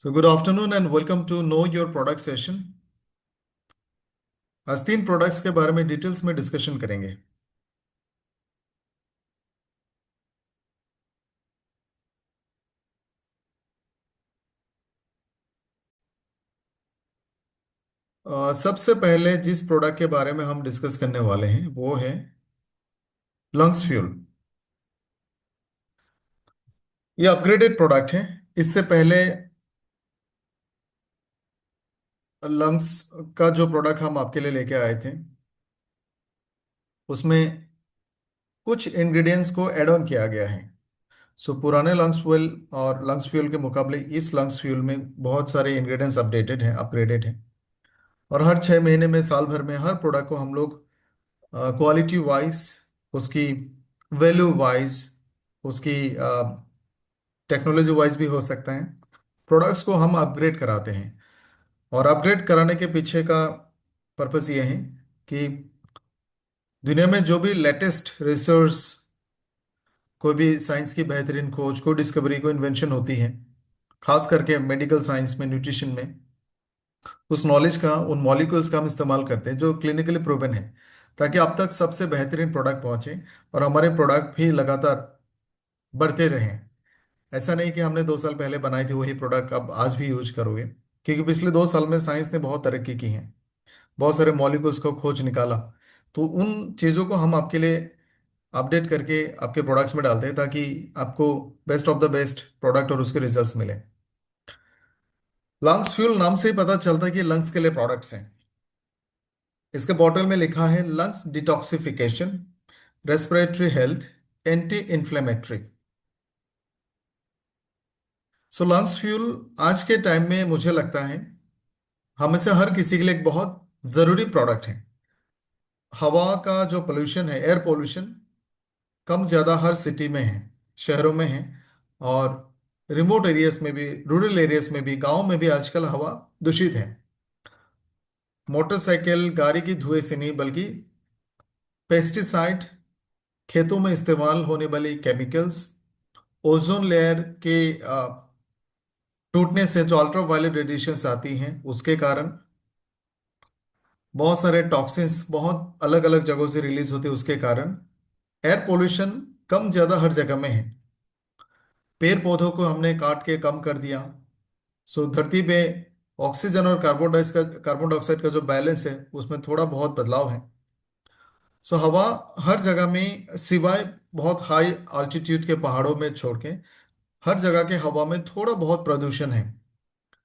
So good afternoon and welcome to Know Your Product session. आज तीन products के बारे में डिटेल्स में डिस्कशन करेंगे। सबसे पहले जिस प्रोडक्ट के बारे में हम डिस्कस करने वाले हैं वो है लंग्स फ्यूल। ये अपग्रेडेड प्रोडक्ट है। इससे पहले लंग्स का जो प्रोडक्ट हम आपके लिए लेके आए थे उसमें कुछ इंग्रेडिएंट्स को ऐड ऑन किया गया है। सो पुराने लंग्स फ्यूल और लंग्स फ्यूल के मुकाबले इस लंग्स फ्यूल में बहुत सारे इंग्रेडिएंट्स अपडेटेड हैं, अपग्रेडेड हैं। और हर 6 महीने में, साल भर में हर प्रोडक्ट को हम लोग क्वालिटी वाइज, उसकी वैल्यू वाइज, उसकी टेक्नोलॉजी वाइज भी हो सकता है, प्रोडक्ट्स को हम अपग्रेड कराते हैं। और अपग्रेड कराने के पीछे का पर्पस ये है कि दुनिया में जो भी लेटेस्ट रिसर्च, कोई भी साइंस की बेहतरीन खोज, कोई डिस्कवरी, कोई इन्वेंशन होती है, खास करके मेडिकल साइंस में, न्यूट्रिशन में, उस नॉलेज का, उन मॉलिक्यूल्स का हम इस्तेमाल करते हैं जो क्लिनिकली प्रूवन है, ताकि अब तक सबसे बेहतरीन प्रोडक्ट पहुंचे और हमारे प्रोडक्ट भी लगातार बढ़ते रहें। ऐसा नहीं कि हमने 2 साल पहले बनाई थी वही प्रोडक्ट अब आज भी यूज करोगे, क्योंकि पिछले 2 साल में साइंस ने बहुत तरक्की की है, बहुत सारे मॉलिक्यूल्स को खोज निकाला। तो उन चीज़ों को हम आपके लिए अपडेट करके आपके प्रोडक्ट्स में डालते हैं ताकि आपको best of the best product और उसके रिजल्ट्स मिले। लंग्स फ्यूल नाम से ही पता चलता है कि लंग्स के लिए प्रोडक्ट्स हैं। इसके बॉटल में लिखा है lungs detoxification, respiratory health, anti inflammatory. So lungs fuel आज के टाइम में मुझे लगता है हमें से हर किसी के लिए एक बहुत जरूरी प्रोडक्ट है। हवा का जो पोल्यूशन है, एयर पोल्यूशन, कम ज्यादा हर सिटी में है, शहरों में है, और रिमोट एरियाज में भी, रूरल एरियाज में भी, गांव में भी आजकल हवा दूषित है। मोटरसाइकिल, गाड़ी की धुएं से नहीं बल्कि पेस्टिसाइड, खेतों में इस्तेमाल होने वाली केमिकल्स, ओजोन लेयर के टूटने से जो अल्ट्रा वायलेट रेडिएशंस आती हैं उसके कारण, बहुत सारे टॉक्सिन्स बहुत अलग अलग जगहों से रिलीज होते हैं उसके कारण एयर पोल्यूशन कम ज्यादा हर जगह में है। पेड़ पौधों को हमने काट के कम कर दिया। सो धरती पे ऑक्सीजन और कार्बन डाइऑक्साइड का जो बैलेंस है उसमें थोड़ा बहुत बदलाव है। सो हवा हर जगह में, सिवाय बहुत हाई अल्टीट्यूड के पहाड़ों में छोड़ के, हर जगह के हवा में थोड़ा बहुत प्रदूषण है।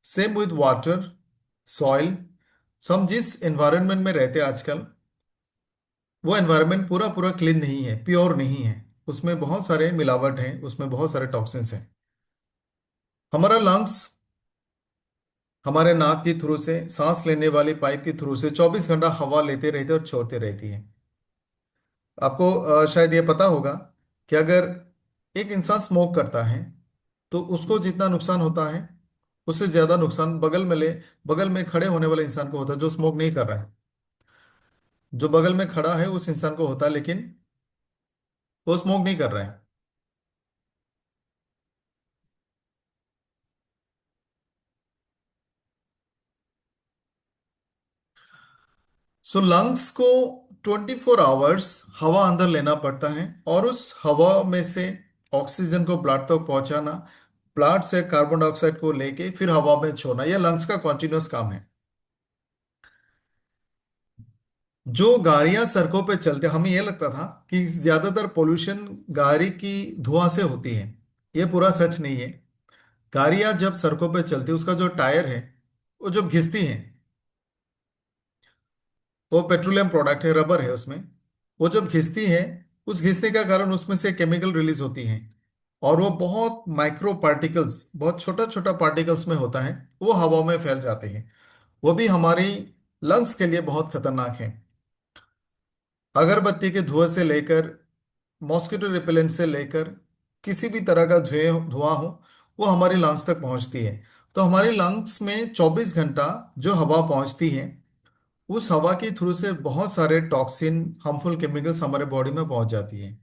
Same with water, soil. So हम जिस एनवायरनमेंट में रहते हैं आजकल, वो एनवायरनमेंट पूरा पूरा क्लीन नहीं है, प्योर नहीं है। उसमें बहुत सारे मिलावट हैं, उसमें बहुत सारे टॉक्सिन्स हैं। हमारा लंग्स हमारे नाक के थ्रू से, सांस लेने वाली पाइप के थ्रू से 24 घंटा हवा लेते रहते और छोड़ते रहती है। आपको शायद ये पता होगा कि अगर एक इंसान स्मोक करता है तो उसको जितना नुकसान होता है उससे ज्यादा नुकसान बगल में खड़े होने वाले इंसान को होता है जो स्मोक नहीं कर रहा है। जो बगल में खड़ा है उस इंसान को होता है, लेकिन वो स्मोक नहीं कर रहा है। सो लंग्स को 24 आवर्स हवा अंदर लेना पड़ता है और उस हवा में से ऑक्सीजन को ब्लड तक पहुंचाना, ब्लड से कार्बन डाइऑक्साइड को लेके फिर हवा में छोड़ना, यह लंग्स का कॉन्टिन्यूअस काम है। जो गाड़ियां सड़कों पे चलते, हमें यह लगता था कि ज्यादातर पोल्यूशन गाड़ी की धुआं से होती है। यह पूरा सच नहीं है। गाड़ियां जब सड़कों पे चलती, उसका जो टायर है वो जब घिसती है, वो पेट्रोलियम प्रोडक्ट है, रबर है उसमें, वो जब घिसती है, उस घिसने का कारण उसमें से केमिकल रिलीज होती हैं, और वो बहुत माइक्रो पार्टिकल्स, बहुत छोटा छोटा पार्टिकल्स में होता है, वो हवा में फैल जाते हैं। वो भी हमारी लंग्स के लिए बहुत खतरनाक है। अगरबत्ती के धुएं से लेकर, मॉस्किटो रिपेलेंट से लेकर, किसी भी तरह का धुएं धुआं हो, वो हमारी लंग्स तक पहुंचती है। तो हमारी लंग्स में 24 घंटा जो हवा पहुंचती है, उस हवा के थ्रू से बहुत सारे टॉक्सिन, हार्मफुल केमिकल्स हमारे बॉडी में पहुंच जाती है।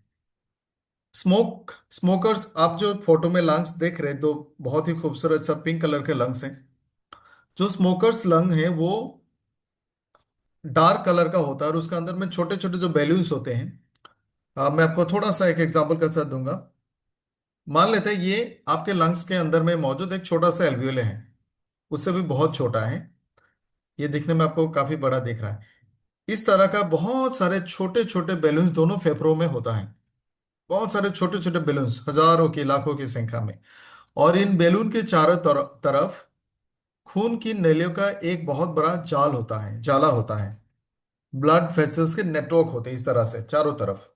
स्मोकर्स, आप जो फोटो में लंग्स देख रहे हैं, दो बहुत ही खूबसूरत सब पिंक कलर के लंग्स हैं। जो स्मोकर्स लंग है वो डार्क कलर का होता है और उसके अंदर में छोटे छोटे जो बैलून्स होते हैं। मैं आपको थोड़ा सा एक एग्जांपल के साथ दूंगा। मान लेते हैं ये आपके लंग्स के अंदर में मौजूद एक छोटा सा एल्वियोले है, उससे भी बहुत छोटा है। ये दिखने में आपको काफी बड़ा दिख रहा है। इस तरह का बहुत सारे छोटे छोटे बैलून्स दोनों फेफड़ों में होता है। बहुत सारे छोटे छोटे बैलून्स, हजारों की लाखों की संख्या में। और इन बैलून के चारों तरफ खून की नलियों का एक बहुत बड़ा जाल होता है, जाला होता है। ब्लड वेसल्स के नेटवर्क होते हैं इस तरह से चारों तरफ।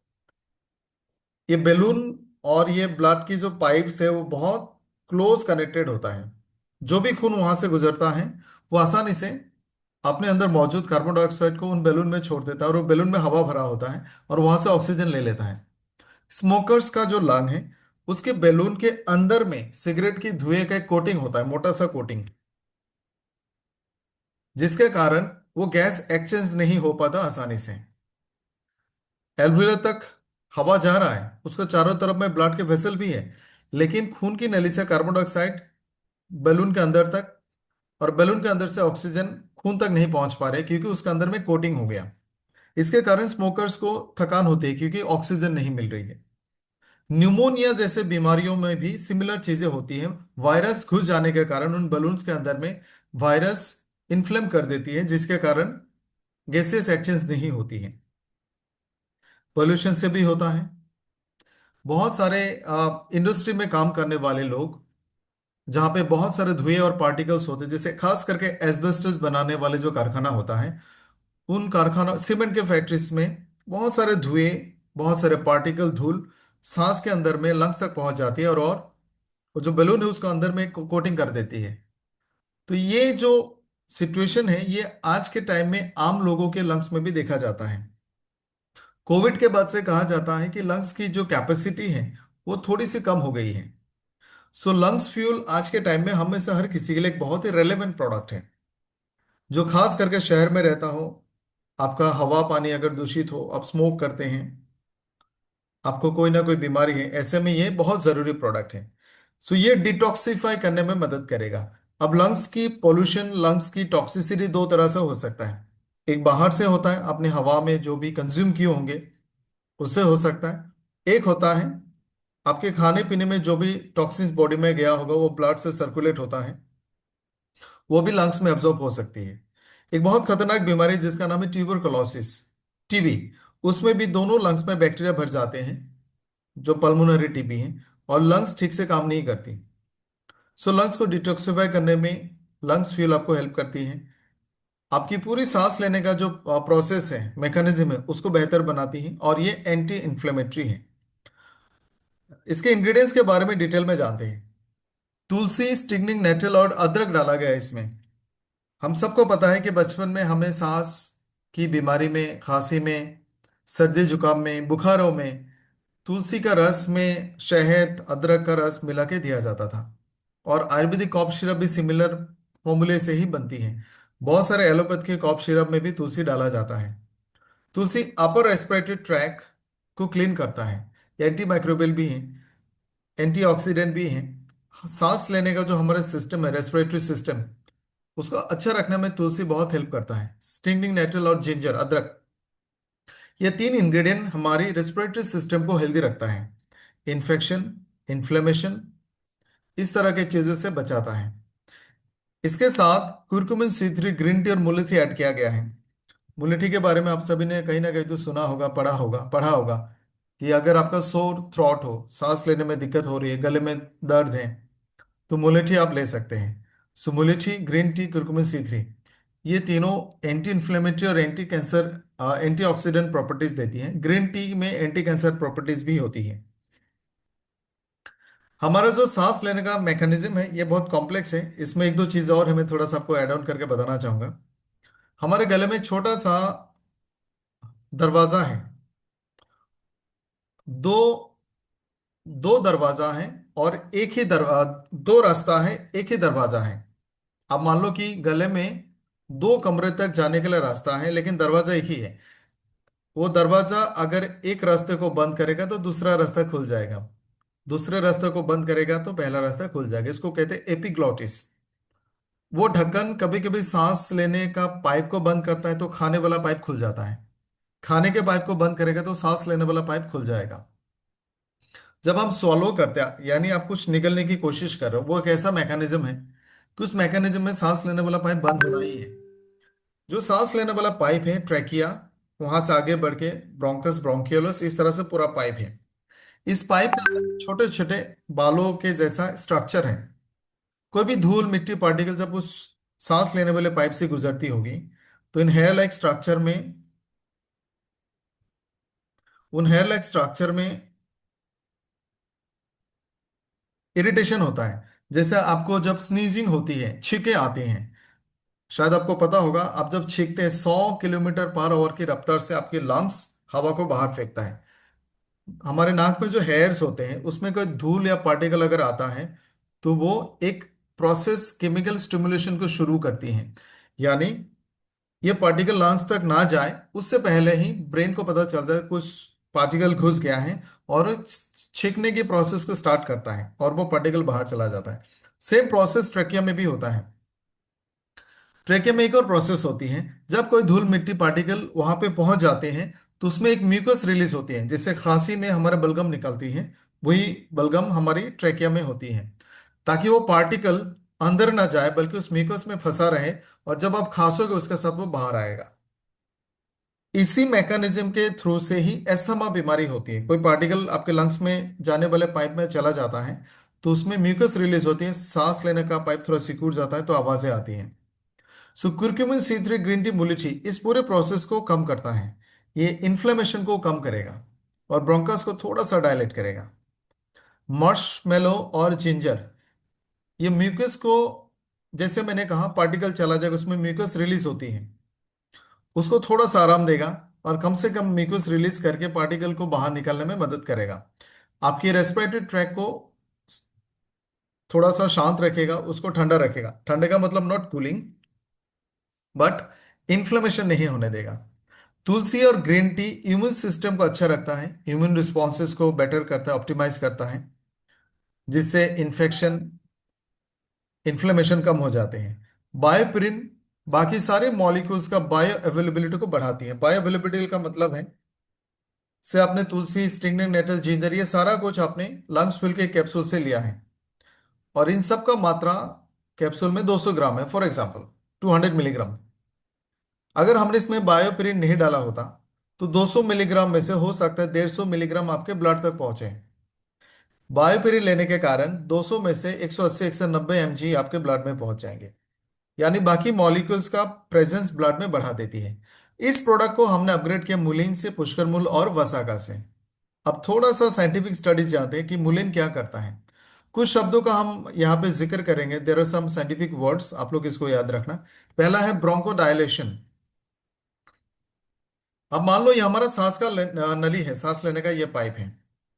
ये बैलून और ये ब्लड की जो पाइप्स है वो बहुत क्लोज कनेक्टेड होता है। जो भी खून वहां से गुजरता है वो आसानी से अपने अंदर मौजूद कार्बन डाइऑक्साइड को उन बैलून में छोड़ देता है, और वो बैलून में हवा भरा होता है और वहां से ऑक्सीजन ले लेता है। स्मोकर्स का जो लंग है उसके बैलून के अंदर में सिगरेट की धुएं का एक कोटिंग होता है, मोटा सा कोटिंग, जिसके कारण वो गैस एक्सचेंज नहीं हो पाता आसानी से। एल्वियोला तक हवा जा रहा है, उसके चारों तरफ में ब्लड के वेसल भी है, लेकिन खून की नली से कार्बन डाइऑक्साइड बैलून के अंदर तक, और बैलून के अंदर से ऑक्सीजन खून तक नहीं पहुंच पा रहे क्योंकि उसके अंदर में कोटिंग हो गया। इसके कारण स्मोकर्स को थकान होती है क्योंकि ऑक्सीजन नहीं मिल रही है। न्यूमोनिया जैसे बीमारियों में भी सिमिलर चीजें होती हैं। वायरस घुस जाने के कारण उन बलून्स के अंदर में वायरस इन्फ्लेम कर देती है, जिसके कारण गैसेस एक्सचेंज नहीं होती है। पोल्यूशन से भी होता है। बहुत सारे इंडस्ट्री में काम करने वाले लोग, जहाँ पे बहुत सारे धुएं और पार्टिकल्स होते हैं, जैसे खास करके एस्बेस्टस बनाने वाले जो कारखाना होता है, उन कारखाना सीमेंट के फैक्ट्रीज में बहुत सारे धुएं, बहुत सारे पार्टिकल, धूल सांस के अंदर में लंग्स तक पहुंच जाती है, और वो जो बैलून है उसको अंदर में कोटिंग कर देती है। तो ये जो सिचुएशन है ये आज के टाइम में आम लोगों के लंग्स में भी देखा जाता है। कोविड के बाद से कहा जाता है कि लंग्स की जो कैपेसिटी है वो थोड़ी सी कम हो गई है। सो लंग्स फ्यूल आज के टाइम में हम में से हर किसी के लिए एक बहुत ही रेलेवेंट प्रोडक्ट है। जो खास करके शहर में रहता हो, आपका हवा पानी अगर दूषित हो, आप स्मोक करते हैं, आपको कोई ना कोई बीमारी है, ऐसे में ये बहुत जरूरी प्रोडक्ट है। सो ये डिटॉक्सिफाई करने में मदद करेगा। अब लंग्स की पोल्यूशन, लंग्स की टॉक्सिसिटी दो तरह से हो सकता है। एक बाहर से होता है, अपने हवा में जो भी कंज्यूम किए होंगे उससे हो सकता है। एक होता है आपके खाने पीने में जो भी टॉक्सिन्स बॉडी में गया होगा वो ब्लड से सर्कुलेट होता है, वो भी लंग्स में एब्जॉर्ब हो सकती है। एक बहुत खतरनाक बीमारी जिसका नाम है ट्यूबरकुलोसिस, टीबी, उसमें भी दोनों लंग्स में बैक्टीरिया भर जाते हैं, जो पल्मोनरी टीबी है, और लंग्स ठीक से काम नहीं करती। सो लंग्स को डिटॉक्सिफाई करने में लंग्स फ्यूल आपको हेल्प करती है। आपकी पूरी सांस लेने का जो प्रोसेस है, मैकेनिज्म है, उसको बेहतर बनाती है, और ये एंटी इन्फ्लेमेटरी है। इसके इंग्रेडिएंट्स के बारे में डिटेल में जानते हैं। तुलसी, स्टिंगनिंग नेटल और अदरक डाला गया है इसमें। हम सबको पता है कि बचपन में हमें सांस की बीमारी में, खांसी में, सर्दी जुकाम में, बुखारों में तुलसी का रस में शहद, अदरक का रस मिला के दिया जाता था। और आयुर्वेदिक कॉफ सिरप भी सिमिलर फॉर्मूले से ही बनती है। बहुत सारे एलोपैथ के कॉफ सिरप में भी तुलसी डाला जाता है। तुलसी अपर रेस्पिरेटरी ट्रैक को क्लीन करता है, एंटी माइक्रोबियल भी है, एंटीऑक्सीडेंट भी है। सांस लेने का जो हमारा सिस्टम है, रेस्पिरेटरी सिस्टम, उसको अच्छा रखने में तुलसी बहुत हेल्प करता है। स्टिंगिंग नेटल और जिंजर, अदरक, ये तीन इंग्रेडिएंट हमारी रेस्पिरेटरी सिस्टम को हेल्दी रखता है, इन्फेक्शन, इन्फ्लेमेशन, इस तरह की चीजों से बचाता है। इसके साथ कुरकुमिन C3, ग्रीन टी और मुलैठी ऐड किया गया है। मुलैठी के बारे में आप सभी ने कहीं ना कहीं तो सुना होगा, पढ़ा होगा कि अगर आपका सोर थ्रॉट हो, सांस लेने में दिक्कत हो रही है, गले में दर्द है, तो मुलेठी आप ले सकते हैं। सो मुलेठी, ग्रीन टी, कुर्कुमिन C3, ये तीनों एंटी इन्फ्लेमेटरी और एंटी कैंसर, एंटीऑक्सीडेंट प्रॉपर्टीज देती हैं। ग्रीन टी में एंटी कैंसर प्रॉपर्टीज भी होती है। हमारा जो सांस लेने का मैकेनिज्म है ये बहुत कॉम्प्लेक्स है। इसमें एक दो चीज़ और है, मैं थोड़ा सा आपको ऐड ऑन करके बताना चाहूंगा। हमारे गले में एक छोटा सा दरवाजा है। दो दो दरवाजा है, और एक ही दो रास्ता है, एक ही दरवाजा है। आप मान लो कि गले में दो कमरे तक जाने के लिए रास्ता है, लेकिन दरवाजा एक ही है। वो दरवाजा अगर एक रास्ते को बंद करेगा तो दूसरा रास्ता खुल जाएगा, दूसरे रास्ते को बंद करेगा तो पहला रास्ता खुल जाएगा। इसको कहते हैं एपिग्लॉटिस। वो ढक्कन कभी कभी सांस लेने का पाइप को बंद करता है तो खाने वाला पाइप खुल जाता है, खाने के पाइप को बंद करेगा तो सांस लेने वाला पाइप खुल जाएगा। जब हम सॉलो करते हैं यानी आप कुछ निगलने की कोशिश कर रहे हो, वो एक ऐसा मैकेनिज्म है कि उस मैकेनिज्म में सांस लेने वाला पाइप बंद होना ही है। जो सांस लेने वाला पाइप है ट्रैकिया, वहां से आगे बढ़ के ब्रोंकस ब्रोंकियोलस, इस तरह से पूरा पाइप है। इस पाइप का छोटे छोटे बालों के जैसा स्ट्रक्चर है। कोई भी धूल मिट्टी पार्टिकल जब उस सांस लेने वाले पाइप से गुजरती होगी तो इन हेयर लाइक स्ट्रक्चर में, उन हेयर लाइक स्ट्रक्चर में इरिटेशन होता है। जैसे आपको जब स्नीजिंग होती है, छींके आते हैं, शायद आपको पता होगा, आप जब छींकते हैं 100 किलोमीटर पर आवर की रफ्तार से आपके लंग्स हवा को बाहर फेंकता है। हमारे नाक में जो हेयर्स होते हैं उसमें कोई धूल या पार्टिकल अगर आता है तो वो एक प्रोसेस केमिकल स्टिमुलेशन को शुरू करती हैं। यानी ये पार्टिकल लंग्स तक ना जाए उससे पहले ही ब्रेन को पता चलता है कुछ पार्टिकल घुस गया है, और छींकने की प्रोसेस को स्टार्ट करता है और वो पार्टिकल बाहर चला जाता है। सेम प्रोसेस ट्रेकिया में भी होता है। ट्रेकिया में एक और प्रोसेस होती है, जब कोई धूल मिट्टी पार्टिकल वहां पे पहुंच जाते हैं तो उसमें एक म्यूकस रिलीज होती है, जिससे खांसी में हमारे बलगम निकलती है। वही बलगम हमारी ट्रेकिया में होती है, ताकि वो पार्टिकल अंदर ना जाए बल्कि उस म्यूकस में फंसा रहे, और जब आप खांसोगे उसके साथ वो बाहर आएगा। इसी मैकेनिज्म के थ्रू से ही अस्थमा बीमारी होती है। कोई पार्टिकल आपके लंग्स में जाने वाले पाइप में चला जाता है तो उसमें म्यूकस रिलीज होती है, सांस लेने का पाइप थोड़ा सिकुड़ जाता है तो आवाजें आती हैं। सो कुर्क्यूमिन C3 ग्रीन टी मुलिची इस पूरे प्रोसेस को कम करता है। ये इन्फ्लेमेशन को कम करेगा और ब्रोंकस को थोड़ा सा डायलेट करेगा। मार्शमेलो और जिंजर, ये म्यूकस को, जैसे मैंने कहा पार्टिकल चला जाएगा उसमें म्यूकस रिलीज होती है, उसको थोड़ा सा आराम देगा और कम से कम म्यूकस रिलीज करके पार्टिकल को बाहर निकालने में मदद करेगा। आपकी रेस्पिरेटरी ट्रैक को थोड़ा सा शांत रखेगा, उसको ठंडा रखेगा। ठंडे का मतलब नॉट कूलिंग, बट इन्फ्लेमेशन नहीं होने देगा। तुलसी और ग्रीन टी इम्यून सिस्टम को अच्छा रखता है, इम्यून रिस्पॉन्सेस को बेटर करता है, ऑप्टिमाइज करता है, जिससे इन्फेक्शन इन्फ्लेमेशन कम हो जाते हैं। बायोपिरिन बाकी सारे मॉलिक्यूल्स का बायो अवेलेबिलिटी को बढ़ाती है। बायो अवेलेबिलिटी का मतलब है, से आपने तुलसी स्टिंगनिंग नेटल जिंजर ये सारा कुछ आपने लंग्स फिल के कैप्सूल से लिया है, और इन सब का मात्रा कैप्सूल में 200 ग्राम है, फॉर एग्जांपल 200 मिलीग्राम। अगर हमने इसमें बायोपिरिन नहीं डाला होता तो 200 मिलीग्राम में से हो सकता है 150 मिलीग्राम आपके ब्लड तक पहुंचे। बायोपिरिन लेने के कारण 200 में से 180 190 mg आपके ब्लड में पहुंच जाएंगे। यानी बाकी मॉलिक्यूल्स का प्रेजेंस ब्लड में बढ़ा देती है। इस प्रोडक्ट को हमने अपग्रेड किया मुलिन से, पुष्करमुल और वसाका से। अब थोड़ा सा साइंटिफिक स्टडीज जानते हैं कि मुलिन क्या करता है। कुछ शब्दों का हम यहाँ पे जिक्र करेंगे, there are some scientific words, आप लोग इसको याद रखना। पहला है ब्रोंकोडायलेशन। अब मान लो ये हमारा सांस का नली है, सांस लेने का ये पाइप है,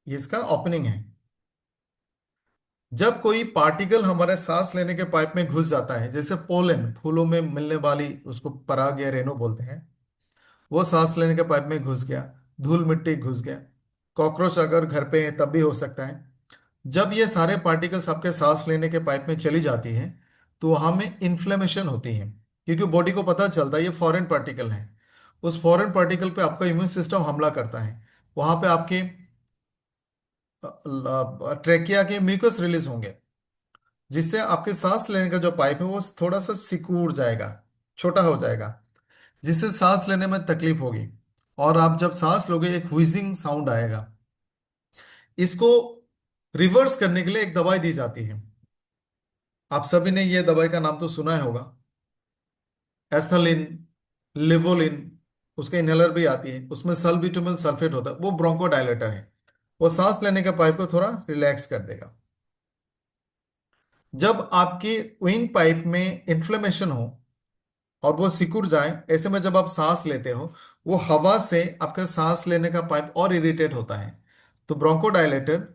ये इसका ओपनिंग है। जब कोई पार्टिकल हमारे सांस लेने के पाइप में घुस जाता है, जैसे पोलन फूलों में मिलने वाली, उसको पराग या रेणु बोलते हैं, वो सांस लेने के पाइप में घुस गया, धूल मिट्टी घुस गया, कॉकरोच अगर घर पे है तब भी हो सकता है। जब ये सारे पार्टिकल्स आपके सांस लेने के पाइप में चली जाती है तो वहां में इन्फ्लेमेशन होती है, क्योंकि बॉडी को पता चलता है ये फॉरेन पार्टिकल है। उस फॉरेन पार्टिकल पे आपका इम्यून सिस्टम हमला करता है। वहां पे आपके ट्रेकिया के म्यूकस रिलीज होंगे, जिससे आपके सांस लेने का जो पाइप है वो थोड़ा सा सिकुड़ जाएगा, छोटा हो जाएगा, जिससे सांस लेने में तकलीफ होगी। और आप जब सांस लोगे एक व्हीजिंग साउंड आएगा। इसको रिवर्स करने के लिए एक दवाई दी जाती है। आप सभी ने ये दवाई का नाम तो सुना ही होगा, एस्थलिन, लिवोलिन। उसके इनहेलर भी आती है, उसमें सल्ब्यूटामॉल सल्फेट होता है, वो ब्रोंकोडायलेटर है। वो सांस लेने के पाइप को थोड़ा रिलैक्स कर देगा। जब आपकी विंड पाइप में इन्फ्लेमेशन हो और वो सिकुड़ जाए, ऐसे में जब आप सांस लेते हो वो हवा से आपका सांस लेने का पाइप और इरिटेट होता है, तो ब्रोंकोडायलेटर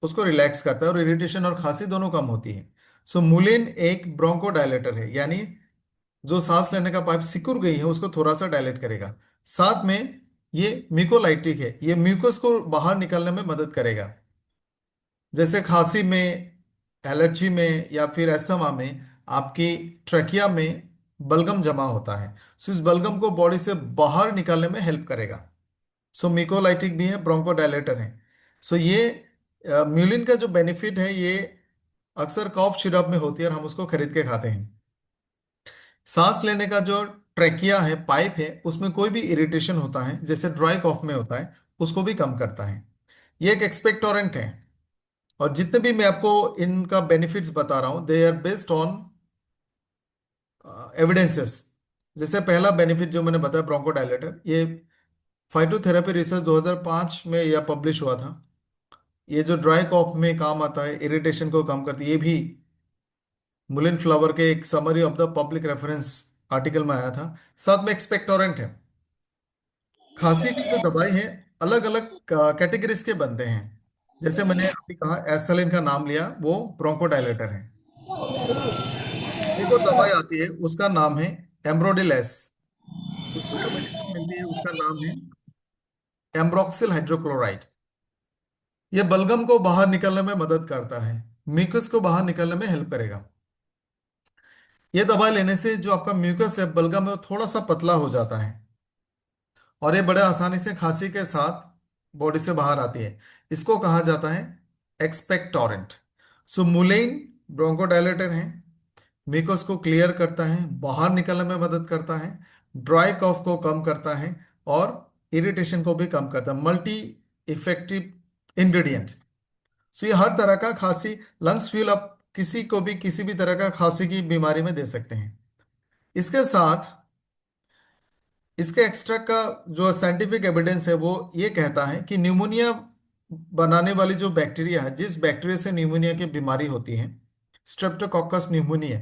उसको रिलैक्स करता है और इरिटेशन और खांसी दोनों कम होती है। सो मुलिन एक ब्रोंकोडायलेटर है, यानी जो सांस लेने का पाइप सिकुड़ गई है उसको थोड़ा सा डायलेट करेगा। साथ में ये म्यूकोलाइटिक है, ये म्यूकस को बाहर निकालने में मदद करेगा। जैसे खांसी में, एलर्जी में या फिर अस्थमा में आपकी ट्रकिया में बलगम जमा होता है, सो इस बलगम को बॉडी से बाहर निकालने में हेल्प करेगा। सो म्यूकोलाइटिक भी है, ब्रोंकोडायलेटर है। सो ये म्यूलिन का जो बेनिफिट है, ये अक्सर कॉफ सिरप में होती है और हम उसको खरीद के खाते हैं। सांस लेने का जो ट्रेकिया है, पाइप है, उसमें कोई भी इरिटेशन होता है जैसे ड्राई कॉफ में होता है, उसको भी कम करता है। ये एक एक्सपेक्टोरेंट है। और जितने भी मैं आपको इनका बेनिफिट्स बता रहा हूं, they are based on evidences. जैसे पहला बेनिफिट जो मैंने बताया, ब्रोंकोडायलेटर, ये फाइटोथेरेपी रिसर्च 2005 में यह पब्लिश हुआ था। ये जो ड्राई कॉफ में काम आता है, इरिटेशन को कम करती है, ये भी मुलिन फ्लावर के एक summary of the public reference article में आया था। साथ में एक्सपेक्टोरेंट है। खांसी की जो दवाई है, अलग अलग कैटेगरीज के बनते हैं। जैसे मैंने अभी कहा, एस्थलिन का नाम लिया, वो ब्रोंकोडायलेटर है। एक और दवाई आती है, उसका नाम है एम्ब्रोडिलेस। उसमें जो मेडिसिन मिलती है उसका नाम है एम्ब्रोक्सिल हाइड्रोक्लोराइड। ये बलगम को बाहर निकलने में मदद करता है, म्यूकस को बाहर निकलने में हेल्प करेगा। ये दवाई लेने से जो आपका म्यूकस है, बलगम है, वो थोड़ा सा पतला हो जाता है और ये बड़े आसानी से खांसी के साथ बॉडी से बाहर आती है। इसको कहा जाता है एक्सपेक्टोरेंट। सो मुलेन ब्रोंकोडायलेटर है, म्यूकस को क्लियर करता है, बाहर निकलने में मदद करता है, ड्राई कॉफ को कम करता है और इरिटेशन को भी कम करता है। Multi effective ingredient. सो ये हर तरह का खांसी, लंग्स फ्यूल आप किसी को भी किसी भी तरह का खांसी की बीमारी में दे सकते हैं। इसके साथ इसके एक्सट्रैक्ट का जो साइंटिफिक एविडेंस है, वो ये कहता है कि न्यूमोनिया बनाने वाली जो बैक्टीरिया है, जिस बैक्टीरिया से न्यूमोनिया की बीमारी होती है, स्ट्रेप्टोकोकस न्यूमोनिया,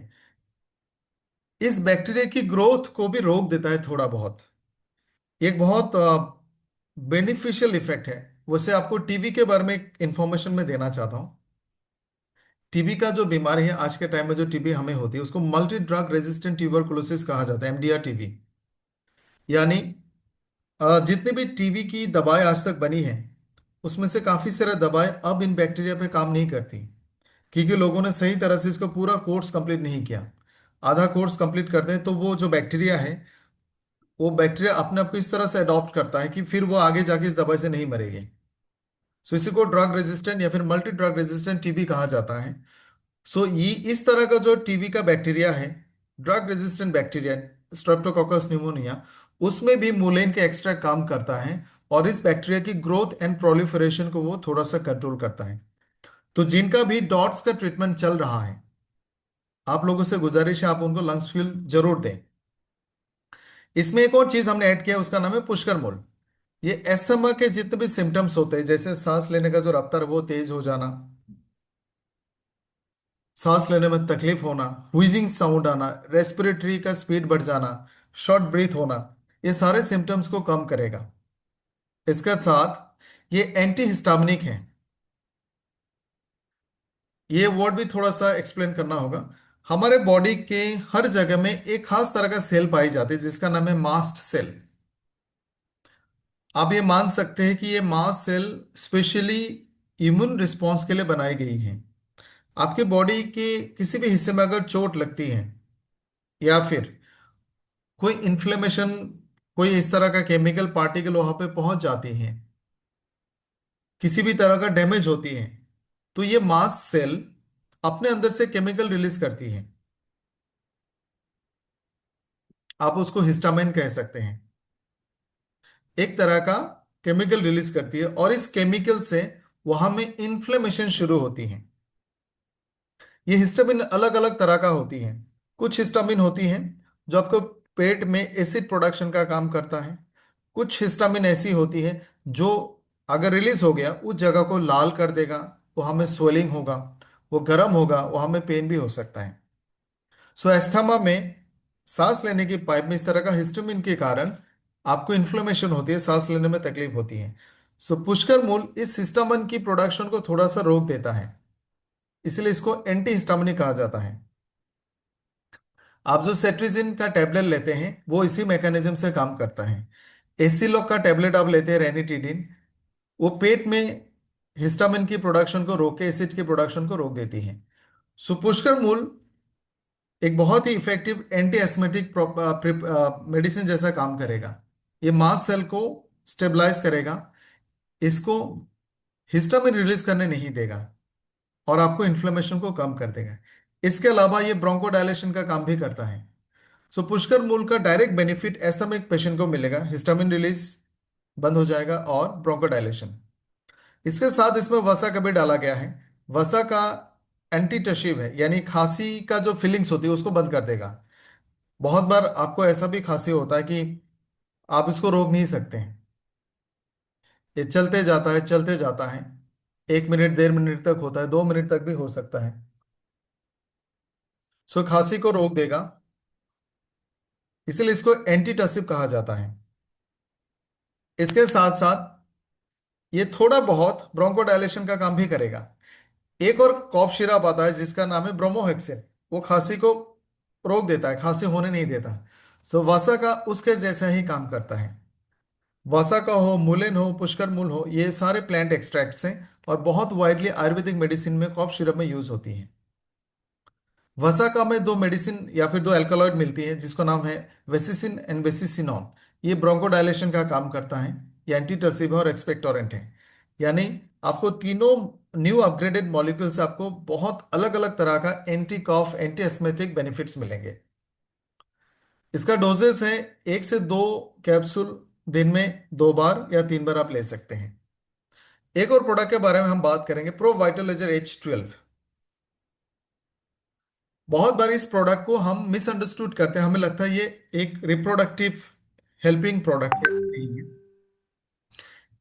इस बैक्टीरिया की ग्रोथ को भी रोक देता है थोड़ा बहुत। एक बहुत बेनिफिशियल इफेक्ट है। वैसे आपको टीबी के बारे में इंफॉर्मेशन में देना चाहता हूँ। टीबी का जो बीमारी है, आज के टाइम में जो टीबी हमें होती है, उसको मल्टी ड्रग रेजिस्टेंट ट्यूबरकुलोसिस कहा जाता है, एमडीआर टीबी। यानी जितनी भी टीबी की दवाएं आज तक बनी है, उसमें से काफी सारी दवाएं अब इन बैक्टीरिया पे काम नहीं करती, क्योंकि लोगों ने सही तरह से इसको पूरा कोर्स कंप्लीट नहीं किया। आधा कोर्स कंप्लीट करते हैं तो वो जो बैक्टीरिया है, वो बैक्टीरिया अपने आप को इस तरह से अडॉप्ट करता है कि फिर वो आगे जाके इस दवाई से नहीं मरेगी। सो इसी को ड्रग रेजिस्टेंट या फिर मल्टी ड्रग रेजिस्टेंट टीबी कहा जाता है। सो ये इस तरह का जो टीबी का बैक्टीरिया है, drug resistant bacteria, Streptococcus pneumonia, उसमें भी मुलेन के एक्स्ट्रा काम करता है और इस बैक्टीरिया की ग्रोथ एंड प्रोलिफरेशन को वो थोड़ा सा कंट्रोल करता है। तो जिनका भी डॉट्स का ट्रीटमेंट चल रहा है, आप लोगों से गुजारिश है, आप उनको लंग्स फ्यूल जरूर दें। इसमें एक और चीज हमने ऐड किया, उसका नाम है पुष्कर मोल। ये एस्थमा के जितने भी सिम्टम्स होते हैं, जैसे सांस लेने का जो रफ्तार है वो तेज हो जाना, सांस लेने में तकलीफ होना, व्हीजिंग साउंड आना, रेस्पिरेटरी का स्पीड बढ़ जाना, शॉर्ट ब्रीथ होना, ये सारे सिम्टम्स को कम करेगा। इसके साथ ये एंटी हिस्टामिनिक है। ये वर्ड भी थोड़ा सा एक्सप्लेन करना होगा। हमारे बॉडी के हर जगह में एक खास तरह का सेल पाई जाती है जिसका नाम है मास्ट सेल। आप ये मान सकते हैं कि ये mast cell specially immune response के लिए बनाई गई है। आपके बॉडी के किसी भी हिस्से में अगर चोट लगती है या फिर कोई इन्फ्लेमेशन, कोई इस तरह का केमिकल पार्टिकल वहां पे पहुंच जाती है, किसी भी तरह का डैमेज होती है, तो ये मास्ट सेल अपने अंदर से केमिकल रिलीज करती है। आप उसको हिस्टामाइन कह सकते हैं। एक तरह का केमिकल रिलीज करती है और इस केमिकल से वहां में इन्फ्लेमेशन शुरू होती है। ये हिस्टामिन अलग अलग तरह का होती है। कुछ हिस्टामिन होती हैं जो आपको पेट में एसिड प्रोडक्शन का काम करता है। कुछ हिस्टामिन ऐसी होती है जो अगर रिलीज हो गया, उस जगह को लाल कर देगा, वो हमें स्वेलिंग होगा, वो गर्म होगा, वो हमें पेन भी हो सकता है। सो एस्थमा में, सांस लेने की पाइप में इस तरह का हिस्टामिन के कारण आपको इन्फ्लेमेशन होती है, सांस लेने में तकलीफ होती है। सो पुष्कर मूल इस हिस्टामिन की प्रोडक्शन को थोड़ा सा रोक देता है, इसलिए इसको एंटी हिस्टामिनिक कहा जाता है। आप जो सेट्रिजिन का टेबलेट लेते हैं, वो इसी मैकेनिज्म से काम करता है। एसिलॉक का टेबलेट आप लेते हैं, रेनिटिडिन, वो पेट में हिस्टामिन की प्रोडक्शन को रोक के एसिड की प्रोडक्शन को रोक देती है। सो पुष्कर मूल एक बहुत ही इफेक्टिव एंटी एस्मेटिक मेडिसिन जैसा काम करेगा। ये मास्ट सेल को स्टेबलाइज करेगा, इसको हिस्टामिन रिलीज करने नहीं देगा, और आपको इन्फ्लेमेशन को कम कर देगा। इसके अलावा ये ब्रोंकोडायलेशन का काम भी करता है। सो पुष्कर मूल का डायरेक्ट बेनिफिट एस्थमेटिक पेशेंट को मिलेगा, हिस्टामिन रिलीज बंद हो जाएगा और ब्रोंकोडायलेशन। इसके साथ इसमें वसा का भी डाला गया है। वसा का एंटीटशिव है, यानी खांसी का जो फीलिंग्स होती है उसको बंद कर देगा। बहुत बार आपको ऐसा भी खांसी होता है कि आप इसको रोक नहीं सकते हैं, ये चलते जाता है चलते जाता है, 1 मिनट 1.5 मिनट तक होता है, 2 मिनट तक भी हो सकता है। सो खांसी को रोक देगा, इसलिए इसको एंटीटसिव कहा जाता है। इसके साथ साथ ये थोड़ा बहुत ब्रोंकोडायलेशन का काम भी करेगा। एक और कॉफ सिरप आता है जिसका नाम है ब्रोमोहेक्सिन, वो खांसी को रोक देता है, खांसी होने नहीं देता। सो वसा का उसके जैसा ही काम करता है। वसा का हो, मुलेन हो, पुष्कर मूल हो, ये सारे प्लांट एक्सट्रैक्ट्स हैं और बहुत वाइडली आयुर्वेदिक मेडिसिन में कॉफ सिरप में यूज होती हैं। वसाका में दो मेडिसिन या फिर दो एल्कलॉइड मिलती है जिसका नाम है वेसिसिन एंड वेसिसिनॉन। ये ब्रोंकोडायलेशन का काम करता है, ये एंटीटसिव और एक्सपेक्टोरेंट है। यानी आपको तीनों न्यू अपग्रेडेड मॉलिक्यूल से आपको बहुत अलग अलग तरह का एंटी कॉफ एंटी एस्मेटिक बेनिफिट्स मिलेंगे। इसका डोजेस है 1 से 2 कैप्सूल, दिन में 2 बार या 3 बार आप ले सकते हैं। एक और प्रोडक्ट के बारे में हम बात करेंगे, प्रो वाइटलाइजर H12। बहुत बार इस प्रोडक्ट को हम मिसअंडरस्टूड करते हैं, हमें लगता है ये एक रिप्रोडक्टिव हेल्पिंग प्रोडक्ट नहीं है।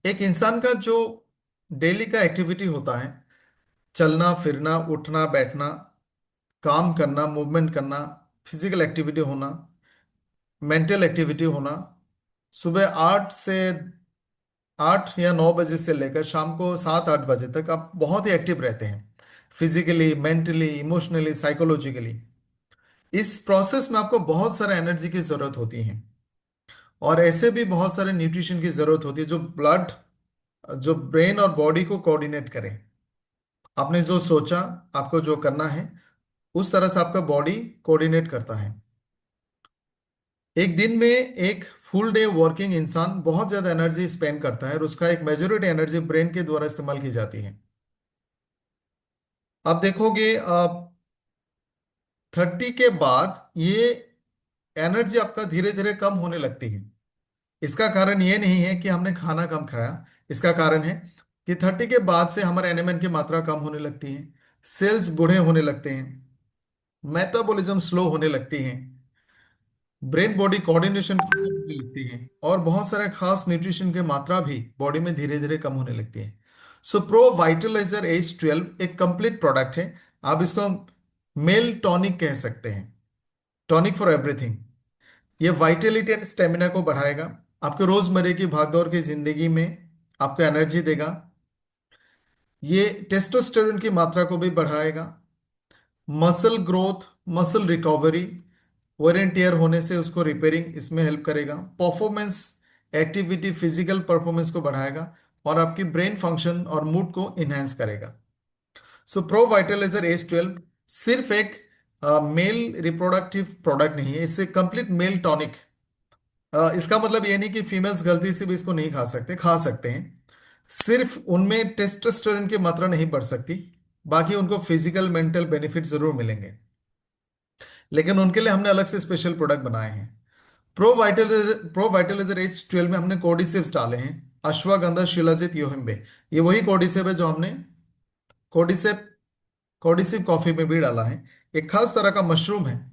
एक इंसान का जो डेली का एक्टिविटी होता है, चलना फिरना, उठना बैठना, काम करना, मूवमेंट करना, फिजिकल एक्टिविटी होना, मेंटल एक्टिविटी होना, सुबह 8 या 9 बजे से लेकर शाम को 7-8 बजे तक आप बहुत ही एक्टिव रहते हैं, फिजिकली, मेंटली, इमोशनली, साइकोलॉजिकली। इस प्रोसेस में आपको बहुत सारा एनर्जी की जरूरत होती है, और ऐसे भी बहुत सारे न्यूट्रिशन की जरूरत होती है जो ब्लड, जो ब्रेन और बॉडी को कोऑर्डिनेट करें। आपने जो सोचा, आपको जो करना है, उस तरह से आपका बॉडी कोऑर्डिनेट करता है। एक दिन में एक फुल डे वर्किंग इंसान बहुत ज्यादा एनर्जी स्पेंड करता है और उसका एक मेजॉरिटी एनर्जी ब्रेन के द्वारा इस्तेमाल की जाती है। आप देखोगे, आप 30 के बाद ये एनर्जी आपका धीरे धीरे कम होने लगती है। इसका कारण ये नहीं है कि हमने खाना कम खाया, इसका कारण है कि 30 के बाद से हमारे एनिमन की मात्रा कम होने लगती है, सेल्स बूढ़े होने लगते हैं, मेटाबॉलिज्म स्लो होने लगती है, ब्रेन बॉडी कोऑर्डिनेशन होने लगती है, और बहुत सारे खास न्यूट्रिशन की मात्रा भी बॉडी में धीरे धीरे कम होने लगती है। सो प्रो वाइटलाइजर H12 एक कंप्लीट प्रोडक्ट है। आप इसको मेल टॉनिक कह सकते हैं, टॉनिक फॉर एवरीथिंग। ये वाइटेलिटी एंड स्टेमिना को बढ़ाएगा, आपके रोजमर्रे की भागदौड़ की जिंदगी में आपको एनर्जी देगा। ये टेस्टोस्टेरोन की मात्रा को भी बढ़ाएगा, muscle growth, muscle recovery, wear and tear होने से उसको रिपेयरिंग इसमें हेल्प करेगा, परफॉर्मेंस, एक्टिविटी, फिजिकल परफॉर्मेंस को बढ़ाएगा, और आपकी ब्रेन फंक्शन और मूड को इनहेंस करेगा। सो प्रो वाइटलाइजर H12 सिर्फ एक मेल रिप्रोडक्टिव प्रोडक्ट नहीं है, इससे कंप्लीट मेल टॉनिक। इसका मतलब ये नहीं कि फीमेल्स गलती से भी इसको नहीं खा सकते, खा सकते हैं। सिर्फ उनमें टेस्टोस्टेरोन की मात्रा नहीं बढ़ सकती, बाकी उनको फिजिकल मेंटल बेनिफिट जरूर मिलेंगे, लेकिन उनके लिए हमने अलग से स्पेशल प्रोडक्ट बनाए हैं। प्रो वाइटलाइजर H12 में हमने कोर्डिसिव्स डाले हैं, अश्वगंधा, शिलाजित, योहिम्बे। ये वही कोर्डिसिव है जो हमने कोर्डिसिव कोर्डिसिव कॉफी में भी डाला है। एक खास तरह का मशरूम है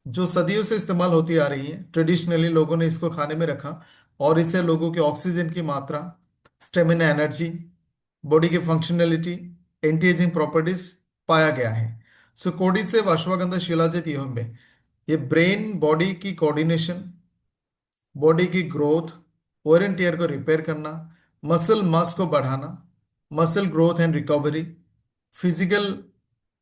जो सदियों से इस्तेमाल होती आ रही है, ट्रेडिशनली लोगों ने इसको खाने में रखा, और इससे लोगों के ऑक्सीजन की मात्रा, स्टेमिना, एनर्जी, बॉडी की फंक्शनैलिटी, एंटी एजिंग प्रॉपर्टीज पाया गया है। सो कोर्डिसेव, अश्वगंधा, शिलाजित, योहिम्बे, ये ब्रेन बॉडी की कोऑर्डिनेशन, बॉडी की ग्रोथ, ओर एंड टियर को रिपेयर करना, मसल मास को बढ़ाना, muscle growth and recovery, physical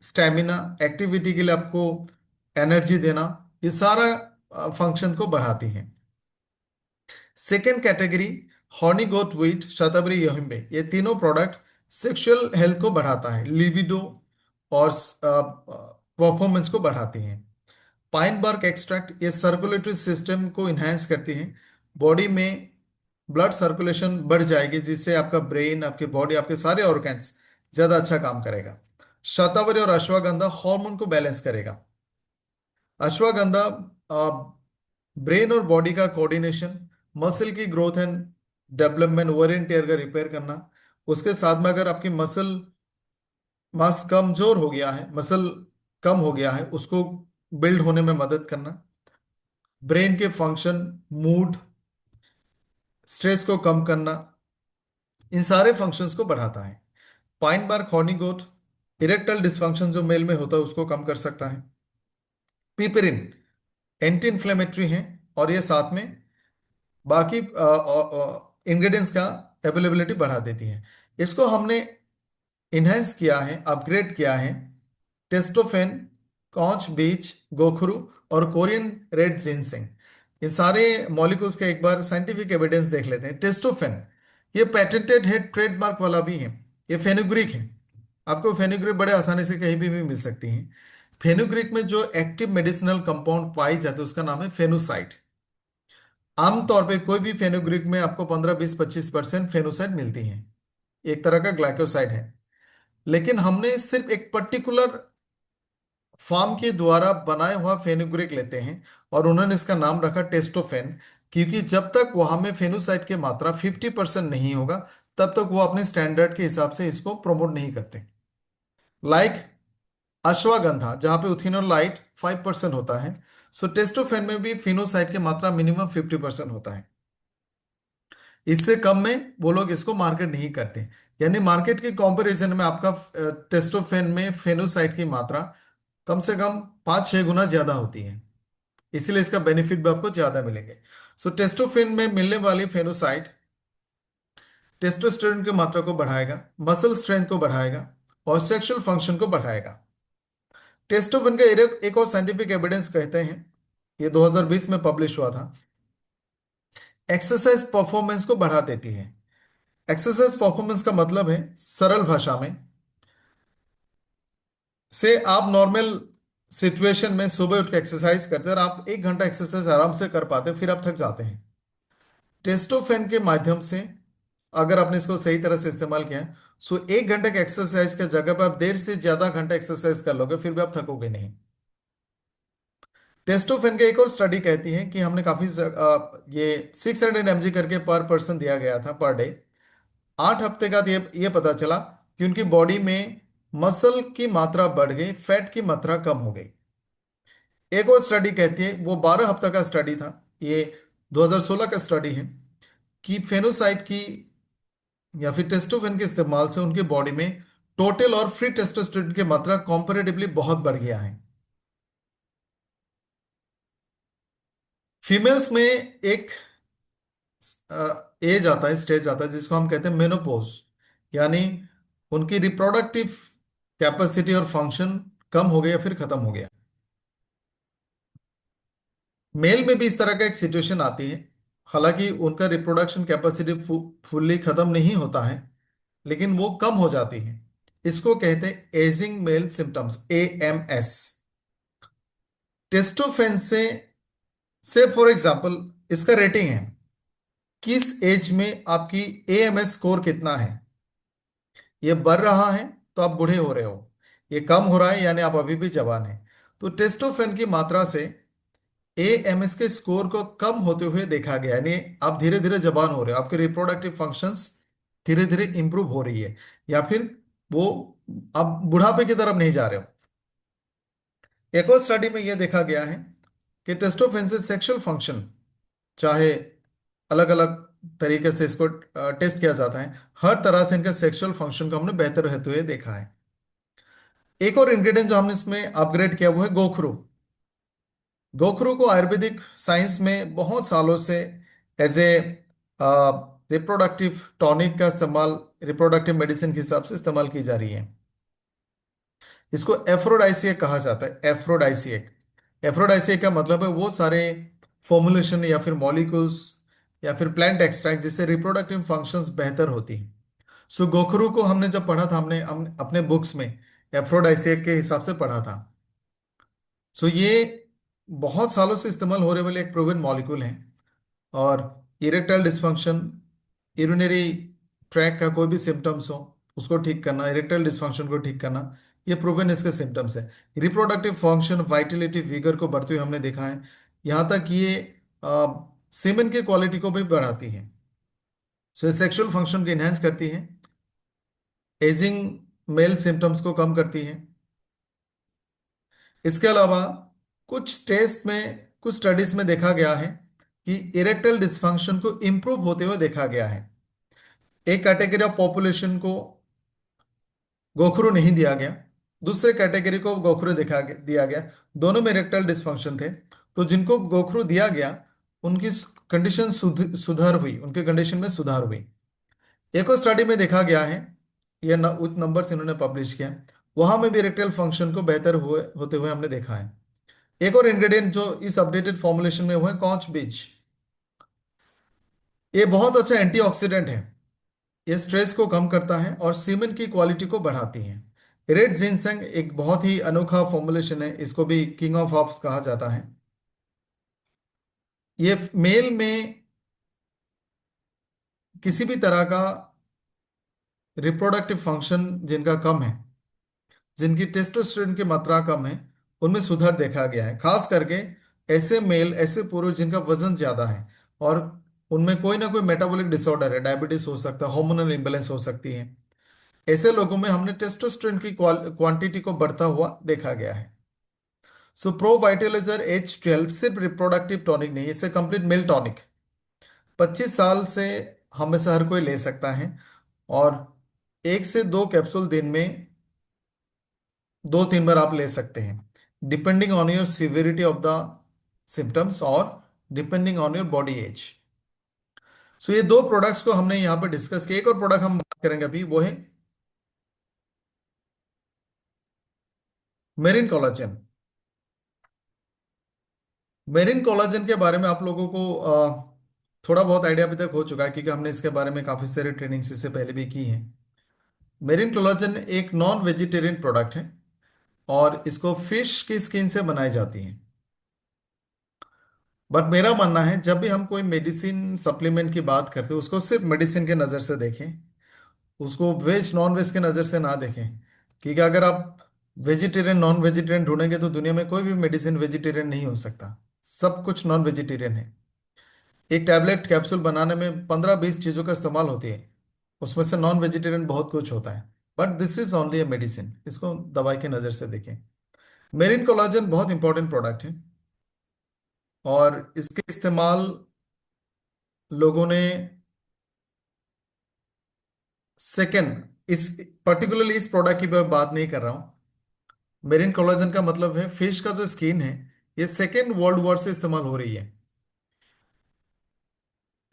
stamina, activity के लिए आपको एनर्जी देना, ये सारा फंक्शन को बढ़ाती हैं। सेकेंड कैटेगरी हॉर्नी गोट वीट, शतावरी यहिम्बे, ये तीनों प्रोडक्ट सेक्सुअल हेल्थ को बढ़ाता है, लिविडो और परफॉर्मेंस को बढ़ाती हैं। पाइन बार्क एक्सट्रैक्ट ये सर्कुलेटरी सिस्टम को इन्हांस करती हैं, बॉडी में ब्लड सर्कुलेशन बढ़ जाएगी, जिससे आपका ब्रेन, आपकी बॉडी, आपके सारे ऑर्गन्स ज्यादा अच्छा काम करेगा। शतावरी और अश्वगंधा हार्मोन को बैलेंस करेगा। अश्वगंधा ब्रेन और बॉडी का कोऑर्डिनेशन, मसल की growth and development, over and tear का रिपेयर करना। उसके साथ में अगर आपकी मसल मास कमजोर हो गया है, मसल कम हो गया है, उसको बिल्ड होने में मदद करना। ब्रेन के फंक्शन, मूड, स्ट्रेस को कम करना, इन सारे फंक्शंस को बढ़ाता है। पाइन बार्क हॉर्नी गोट इरेक्टल डिस्फंक्शन जो मेल में होता है उसको कम कर सकता है। पिपरिन एंटी इन्फ्लेमेटरी है, और ये साथ में बाकी इंग्रेडिएंट्स का अवेलेबिलिटी बढ़ा देती है। इसको हमने इनहेंस किया है, अपग्रेड किया है टेस्टोफेन, कॉच बीच, गोखरू और कोरियन रेड जिनसेंग। ये सारे मॉलिक्यूल्स का एक बार साइंटिफिक एविडेंस देख लेते हैं। टेस्टोफेन ये पेटेंटेड है, ट्रेडमार्क वाला भी है। ये फेनुग्रीक है, आपको फेनुग्रीक बड़े आसानी से कहीं भी मिल सकती हैं। फेनुग्रीक में जो एक्टिव मेडिसिनल कंपाउंड पाई जाते हैं उसका नाम है फेनुसाइड। आमतौर पे कोई भी फेनुग्रीक में आपको 15, 20, 25% फेनुसाइड मिलती है, एक तरह का ग्लाइकोसाइड है। लेकिन हमने सिर्फ एक पर्टिकुलर फार्म के द्वारा बनाया हुआ फेनुग्रीक लेते हैं, और उन्होंने इसका नाम रखा टेस्टोफेन, क्योंकि जब तक वहां में फेनुसाइड की मात्रा 50% नहीं होगा तब तक वो अपने स्टैंडर्ड के हिसाब से इसको प्रमोट नहीं करते। लाइक अश्वगंधा जहां पे उथिनोलाइट 5% होता है, सो टेस्टोफेन में भी फिनोसाइड की मात्रा मिनिमम 50% होता है। इससे कम में वो लोग इसको मार्केट नहीं करते। यानी मार्केट के कंपैरिजन में आपका टेस्टोफेन में फेनोसाइड की मात्रा कम से कम 5-6 गुना ज्यादा होती है, इसलिए इसका बेनिफिट भी आपको ज्यादा मिलेंगे। सो टेस्टोफेन में मिलने वाली फेनोसाइड टेस्टोस्टेरोन की मात्रा को बढ़ाएगा, मसल स्ट्रेंथ को बढ़ाएगा और सेक्सुअल फंक्शन को बढ़ाएगा। टेस्टोफेन का एक और साइंटिफिक एविडेंस कहते हैं, ये 2020 में पब्लिश हुआ था, एक्सरसाइज परफॉर्मेंस को बढ़ा देती है। एक्सरसाइज परफॉर्मेंस का मतलब है सरल भाषा में से, आप नॉर्मल सिचुएशन में सुबह उठ के एक्सरसाइज करते हैं और आप 1 घंटा एक्सरसाइज आराम से कर पाते हैं, फिर आप थक जाते हैं। टेस्टोफेन के माध्यम से अगर आपने इसको सही तरह से इस्तेमाल किया है, सो 1 घंटे के एक्सरसाइज के जगह पर आप देर से ज्यादा घंटा एक्सरसाइज कर लोगे, फिर भी आप थकोगे नहीं। टेस्टोफेन की एक और स्टडी कहती है कि हमने काफी ये 600 mg करके पर पर्सन दिया गया था पर डे। 8 हफ्ते का ये पता चला कि उनकी बॉडी में मसल की मात्रा बढ़ गई, फैट की मात्रा कम हो गई। एक और स्टडी कहती है, वो 12 हफ्ता का स्टडी था, ये 2016 का स्टडी है, कि फेनोसाइड की या फिर टेस्टोफेन के इस्तेमाल से उनके बॉडी में टोटल और फ्री टेस्टोस्टेरोन की मात्रा कंपैरेटिवली बहुत बढ़ गया है। फीमेल्स में एक एज आता है, स्टेज आता है जिसको हम कहते हैं मेनोपोज, यानी उनकी रिप्रोडक्टिव कैपेसिटी और फंक्शन कम हो गया या फिर खत्म हो गया। मेल में भी इस तरह का एक सिचुएशन आती है, हालांकि उनका रिप्रोडक्शन कैपेसिटी फुल्ली खत्म नहीं होता है, लेकिन वो कम हो जाती है। इसको कहते हैं एजिंग मेल सिम्टम्स, AMS। टेस्टोफेन से फॉर एग्जांपल इसका रेटिंग है, किस एज में आपकी AMS स्कोर कितना है। ये बढ़ रहा है तो आप बूढ़े हो रहे हो, ये कम हो रहा है यानी आप अभी भी जवान हैं। तो टेस्टोफेन की मात्रा से AMS के स्कोर को कम होते हुए देखा गया, यानी आप धीरे धीरे जवान हो रहे हो, आपके रिप्रोडक्टिव फंक्शंस धीरे धीरे इंप्रूव हो रही है, या फिर वो आप बुढ़ापे की तरफ नहीं जा रहे हो। एक और स्टडी में यह देखा गया है कि टेस्टोफेन से सेक्सुअल फंक्शन, चाहे अलग अलग तरीके से इसको टेस्ट किया जाता है, हर तरह से इनका सेक्सुअल फंक्शन को हमने बेहतर होते हुए देखा है। एक और इंग्रेडिएंट जो हमने इसमें अपग्रेड किया वो है गोखरू। गोखरू को आयुर्वेदिक साइंस में बहुत सालों से एज ए रिप्रोडक्टिव टॉनिक का इस्तेमाल, रिप्रोडक्टिव मेडिसिन के हिसाब से इस्तेमाल की जा रही है। इसको एफ्रोडाइसिएक कहा जाता है, एफ्रोडाइसिएक। एफ्रोडाइसिएक का मतलब है वो सारे फॉर्मुलेशन या फिर मॉलिक्यूल्स या फिर प्लांट एक्सट्रैक्ट, जिससे रिप्रोडक्टिव फंक्शंस बेहतर होती हैं। सो गोखरू को हमने जब पढ़ा था, हम अपने बुक्स में एफ्रोडाइसियक के हिसाब से पढ़ा था। सो ये बहुत सालों से इस्तेमाल होने वाले एक प्रूवन मॉलिक्यूल है। और इरेक्टाइल डिस्फंक्शन, यूरिनरी ट्रैक का कोई भी सिम्टम्स हो उसको ठीक करना, इरेक्टाइल डिस्फंक्शन को ठीक करना, ये प्रूवन इसके सिम्टम्स है। रिप्रोडक्टिव फंक्शन, वाइटलिटी, विगर को बढ़ते हुए हमने देखा है। यहाँ तक ये सीमेन की क्वालिटी को भी बढ़ाती है। सो ये सेक्सुअल फंक्शन को इनहेंस करती है, एजिंग मेल सिम्टम्स को कम करती है। इसके अलावा कुछ टेस्ट में, कुछ स्टडीज में देखा गया है कि इरेक्टाइल डिस्फंक्शन को इंप्रूव होते हुए देखा गया है। एक कैटेगरी ऑफ पॉपुलेशन को गोखरू नहीं दिया गया, दूसरे कैटेगरी को गोखरू दिया गया। दोनों में इरेक्टाइल डिस्फंक्शन थे। तो जिनको गोखरू दिया गया उनकी कंडीशन सुधार हुई, उनके कंडीशन में सुधार हुई। एक और स्टडी में देखा गया है, यह उच्च नंबर से इन्होंने पब्लिश किया, वहां में भी इरेक्टाइल फंक्शन को बेहतर हुए होते हुए हमने देखा है। एक और इंग्रेडिएंट जो इस अपडेटेड फॉर्मुलेशन में हुआ है, कॉच बीज। ये बहुत अच्छा एंटीऑक्सीडेंट है। ये स्ट्रेस को कम करता है और सीमेन की क्वालिटी को बढ़ाती है। रेड जिनसेंग एक बहुत ही अनोखा फॉर्मुलेशन है, इसको भी किंग ऑफ हर्ब्स कहा जाता है। ये मेल में किसी भी तरह का रिप्रोडक्टिव फंक्शन जिनका कम है, जिनकी टेस्टोस्टेरोन की मात्रा कम है, उनमें सुधार देखा गया है। खास करके ऐसे मेल, ऐसे पुरुष जिनका वजन ज्यादा है और उनमें कोई ना कोई मेटाबॉलिक डिसऑर्डर है, डायबिटीज हो सकता है, हार्मोनल इम्बैलेंस हो सकती है। ऐसे लोगों में हमने टेस्टोस्टेरोन की क्वांटिटी को बढ़ता हुआ देखा गया है। सो प्रो वाइटलाइजर H12 सिर्फ रिप्रोडक्टिव टॉनिक नहीं, इसे कंप्लीट मेल टॉनिक। 25 साल से हम में से हर कोई ले सकता है। और 1 से 2 कैप्सूल दिन में 2-3 बार आप ले सकते हैं, depending on your severity of the symptoms और depending on your body age. So ये दो प्रोडक्ट्स को हमने यहाँ पर डिस्कस किया। एक और प्रोडक्ट हम बात करेंगे अभी, वो है मेरिन कोलाजन। मेरिन कोलाजन के बारे में आप लोगों को थोड़ा बहुत आइडिया अभी तक हो चुका है, क्योंकि हमने इसके बारे में काफी सारी ट्रेनिंग्स इससे पहले भी की है। मेरिन कोलाजन एक नॉन वेजिटेरियन प्रोडक्ट है और इसको फिश की स्किन से बनाई जाती है। बट मेरा मानना है, जब भी हम कोई मेडिसिन सप्लीमेंट की बात करते हैं, उसको सिर्फ मेडिसिन के नज़र से देखें, उसको वेज नॉन वेज के नज़र से ना देखें। क्योंकि अगर आप वेजिटेरियन नॉन वेजिटेरियन ढूंढेंगे तो दुनिया में कोई भी मेडिसिन वेजिटेरियन नहीं हो सकता, सब कुछ नॉन वेजिटेरियन है। एक टैबलेट कैप्सूल बनाने में 15-20 चीज़ों का इस्तेमाल होती है, उसमें से नॉन वेजिटेरियन बहुत कुछ होता है। But this is only a medicine, इसको दवाई की नज़र से देखें। मेरिन कोलाजन बहुत इंपॉर्टेंट प्रोडक्ट है और इसके इस्तेमाल लोगों ने, सेकेंड, इस पर्टिकुलरली इस प्रोडक्ट की मैं बात नहीं कर रहा हूँ। मेरिन कोलाजन का मतलब है फिश का जो स्किन है, ये सेकेंड वर्ल्ड वॉर से इस्तेमाल हो रही है।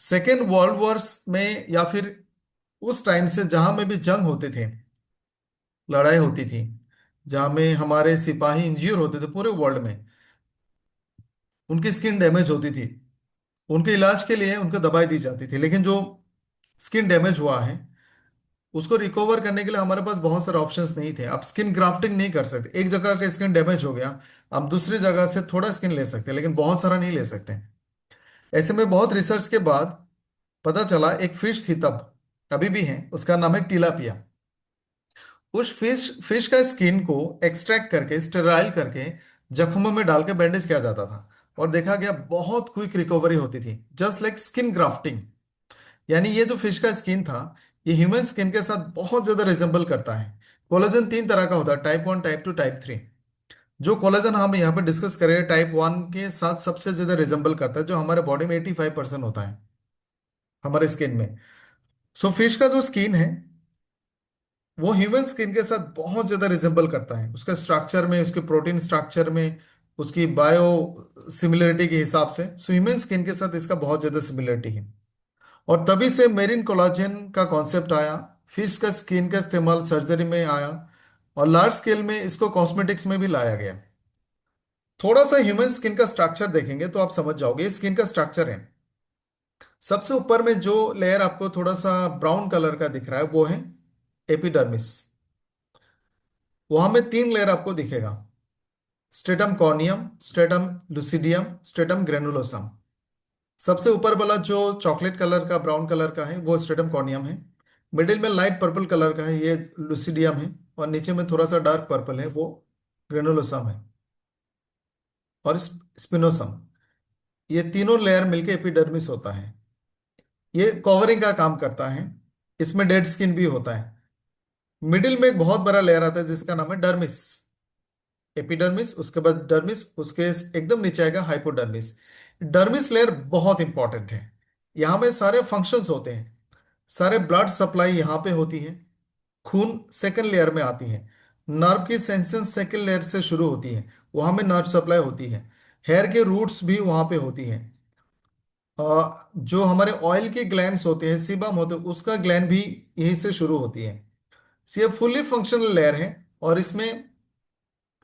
सेकेंड वर्ल्ड वॉर में या फिर उस टाइम से जहां में भी जंग होते थे, लड़ाई होती थी, जहां में हमारे सिपाही इंज्योर होते थे पूरे वर्ल्ड में, उनकी स्किन डैमेज होती थी, उनके इलाज के लिए उनको दवाई दी जाती थी। लेकिन जो स्किन डैमेज हुआ है उसको रिकवर करने के लिए हमारे पास बहुत सारे ऑप्शंस नहीं थे। आप स्किन ग्राफ्टिंग नहीं कर सकते, एक जगह का स्किन डैमेज हो गया, आप दूसरी जगह से थोड़ा स्किन ले सकते हैं लेकिन बहुत सारा नहीं ले सकते। ऐसे में बहुत रिसर्च के बाद पता चला, एक फिश थी तब, अभी भी है, उसका नाम है टिलापिया। उस फिश फिश का स्किन को एक्सट्रैक्ट करके, स्टेराइल करके जख्मों में डाल के बैंडेज किया जाता था और देखा गया बहुत क्विक रिकवरी होती थी, जस्ट लाइक स्किन ग्राफ्टिंग। यानी ये जो फिश का स्किन था, ये ह्यूमन स्किन के साथ बहुत ज्यादा रिजेंबल करता है। कोलेजन 3 तरह का होता है, टाइप 1, टाइप 2, टाइप 3। जो कोलेजन हम यहाँ पे डिस्कस करें, टाइप 1 के साथ सबसे ज्यादा रिजेंबल करता है, जो हमारे बॉडी में 85% होता है हमारे स्किन में। सो फिश का जो स्किन है वो ह्यूमन स्किन के साथ बहुत ज्यादा रिजेंबल करता है, उसका स्ट्रक्चर में, उसके प्रोटीन स्ट्रक्चर में, उसकी बायो सिमिलरिटी के हिसाब से। सो ह्यूमन स्किन के साथ इसका बहुत ज्यादा सिमिलरिटी है। और तभी से मेरिन कोलाजन का कॉन्सेप्ट आया, फिश का स्किन का इस्तेमाल सर्जरी में आया और लार्ज स्केल में इसको कॉस्मेटिक्स में भी लाया गया। थोड़ा सा ह्यूमन स्किन का स्ट्रक्चर देखेंगे तो आप समझ जाओगे, स्किन का स्ट्रक्चर है, सबसे ऊपर में जो लेयर आपको थोड़ा सा ब्राउन कलर का दिख रहा है वो है एपिडर्मिस। वहां में तीन लेयर आपको दिखेगा, stratum corneum, stratum लुसिडियम, stratum granulosum. सबसे ऊपर वाला जो चॉकलेट कलर का ब्राउन कलर का है वो स्ट्रेटम कॉर्नियम है। मिडिल में लाइट पर्पल कलर का है, ये लुसिडियम है। और नीचे में थोड़ा सा डार्क पर्पल है, वो ग्रेनुलोसम है। और स्पिनोसम। ये तीनों लेयर मिलके एपिडर्मिस होता है। ये कवरिंग का काम करता है। इसमें डेड स्किन भी होता है। मिडिल में एक बहुत बड़ा लेयर आता है जिसका नाम है डर्मिस। एपिडर्मिस, उसके बाद डर्मिस, उसके एकदम नीचे आएगा हाइपोडर्मिस। डर्मिस लेयर बहुत इंपॉर्टेंट है। यहाँ में सारे फंक्शंस होते हैं। सारे ब्लड सप्लाई यहाँ पे होती है। खून सेकंड लेयर में आती है। नर्व की सेंसेशन सेकंड लेयर से शुरू होती है, वहां में नर्व सप्लाई होती है। हेयर के रूट्स भी वहां पे होती हैं। जो हमारे ऑयल के ग्लैंड्स होते हैं, सीबम होते हैं, उसका ग्लैंड भी यहीं से शुरू होती है। So, ये फुल्ली फंक्शनल लेयर है। और इसमें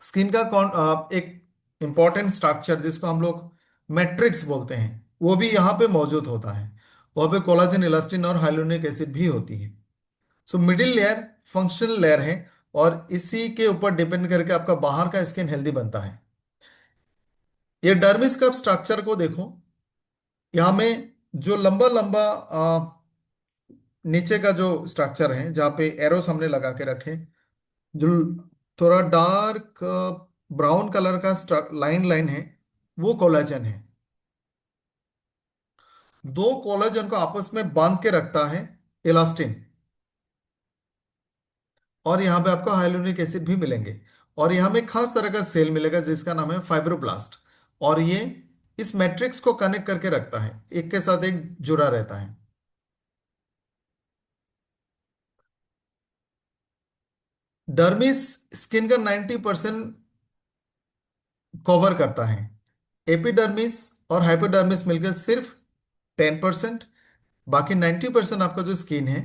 स्किन का एक इंपॉर्टेंट स्ट्रक्चर जिसको हम लोग मैट्रिक्स बोलते हैं, वो भी यहाँ पे मौजूद होता है। वहाँ पे कोलाजन, इलास्टिन और हाइलुरोनिक एसिड भी होती है। So middle layer functional layer है। और इसी के ऊपर डिपेंड करके आपका बाहर का स्किन हेल्दी बनता है। ये डर्मिस का स्ट्रक्चर को देखो। यहाँ में जो लंबा लंबा नीचे का जो स्ट्रक्चर है, जहाँ पे एरोस हमने लगा के रखे, जो थोड़ा डार्क ब्राउन कलर का लाइन लाइन है, वो कोलाजन है। दो कोलाजन को आपस में बांध के रखता है इलास्टिन। और यहाँ पे आपको हाइलुरोनिक एसिड भी मिलेंगे। और यहाँ में खास तरह का सेल मिलेगा जिसका नाम है फाइब्रोब्लास्ट। और ये इस मैट्रिक्स को कनेक्ट करके रखता है, एक के साथ एक जुड़ा रहता है। डर्मिस स्किन का 90% कवर करता है। एपिडर्मिस और हाइपोडर्मिस मिलकर सिर्फ 10%। बाकी 90% आपका जो स्किन है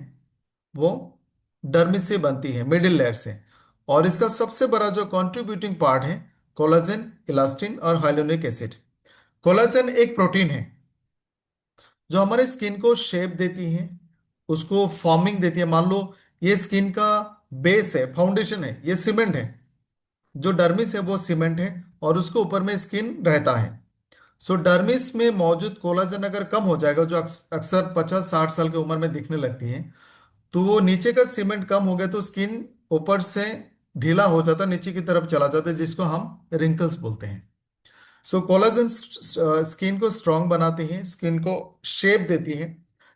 वो डर्मिस से बनती है, मिडिल लेयर से। और इसका सबसे बड़ा जो कंट्रीब्यूटिंग पार्ट है कोलाजन, इलास्टिन और हाइलुरोनिक एसिड। कोलाजन एक प्रोटीन है जो हमारे स्किन को शेप देती है, उसको फॉर्मिंग देती है। मान लो ये स्किन का बेस है, फाउंडेशन है, ये सीमेंट है। जो डर्मिस है वो सीमेंट है, और उसके ऊपर में स्किन रहता है। सो डर्मिस में मौजूद कोलाजन अगर कम हो जाएगा, जो अक्सर 50-60 साल की उम्र में दिखने लगती है, तो वो नीचे का सीमेंट कम हो गया तो स्किन ऊपर से ढीला हो जाता है, नीचे की तरफ चला जाता है, जिसको हम रिंकल्स बोलते हैं। सो कोलाजन स्किन को स्ट्रांग बनाती है, स्किन को शेप देती है,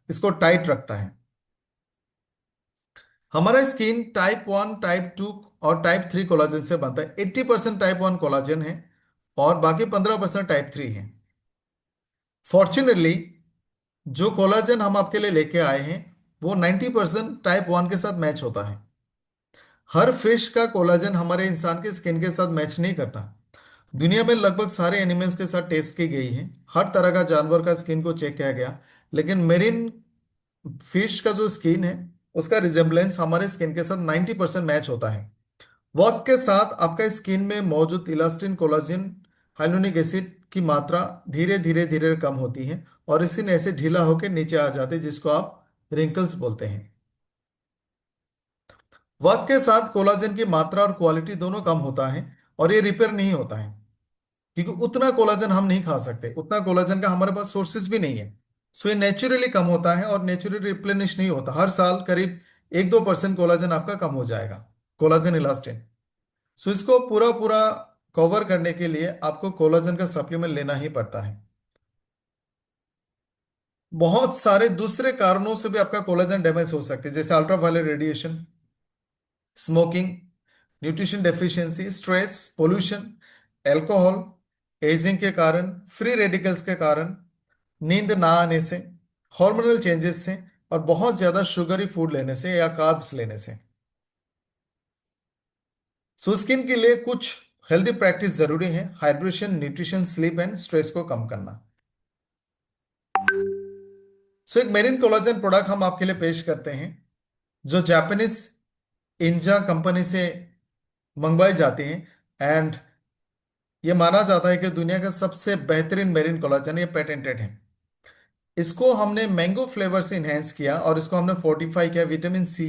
इसको टाइट रखता है। हमारा स्किन टाइप 1, टाइप 2 और टाइप 3 कोलाजन से बनता है। 80% टाइप 1 कोलाजन है और बाकी 15% टाइप 3 है। फॉर्चुनेटली जो कोलाजन हम आपके लिए लेके आए हैं वो 90% टाइप 1 के साथ मैच होता है। हर फिश का कोलाजन हमारे इंसान के स्किन के साथ मैच नहीं करता। दुनिया में लगभग सारे एनिमल्स के साथ टेस्ट की गई है, हर तरह का जानवर का स्किन को चेक किया गया, लेकिन मेरिन फिश का जो स्किन है उसका रिजेम्बलेंस हमारे स्किन के साथ 90% मैच होता है। वक्त के साथ आपका स्किन में मौजूद इलास्टिन, कोलाजिन, हाइलुरोनिक एसिड की मात्रा धीरे धीरे धीरे कम होती है और स्किन ऐसे ढीला होकर नीचे आ जाते हैं, जिसको आप रिंकल्स बोलते हैं। वक्त के साथ कोलाजन की मात्रा और क्वालिटी दोनों कम होता है और ये रिपेयर नहीं होता है, क्योंकि उतना कोलाजन हम नहीं खा सकते, उतना कोलाजन का हमारे पास सोर्सेज भी नहीं है। सो ये नेचुरली कम होता है और नेचुरली रिप्लेनिश नहीं होता। हर साल करीब 1-2% कोलाजन आपका कम हो जाएगा, कोलाजन इलास्टिन। सो इसको पूरा पूरा कवर करने के लिए आपको कोलाजन का सप्लीमेंट लेना ही पड़ता है। बहुत सारे दूसरे कारणों से भी आपका कोलाजन डैमेज हो सकते हैं, जैसे ultraviolet radiation, smoking, nutrition deficiency, stress, pollution, alcohol, ageing के कारण, फ्री रेडिकल्स के कारण, नींद ना आने से, हार्मोनल चेंजेस से, और बहुत ज्यादा शुगरी फूड लेने से या कार्ब्स लेने से। सो स्किन के लिए कुछ हेल्दी प्रैक्टिस जरूरी है: hydration, nutrition, sleep and stress को कम करना। सो एक मेरिन कोलाजन प्रोडक्ट हम आपके लिए पेश करते हैं, जो जापानीज इंजा कंपनी से मंगवाई जाती हैं। एंड ये माना जाता है कि दुनिया का सबसे बेहतरीन मेरिन कोलाजन, ये पेटेंटेड है। इसको हमने मैंगो फ्लेवर से इनहेंस किया और इसको हमने फोर्टिफाई किया विटामिन सी,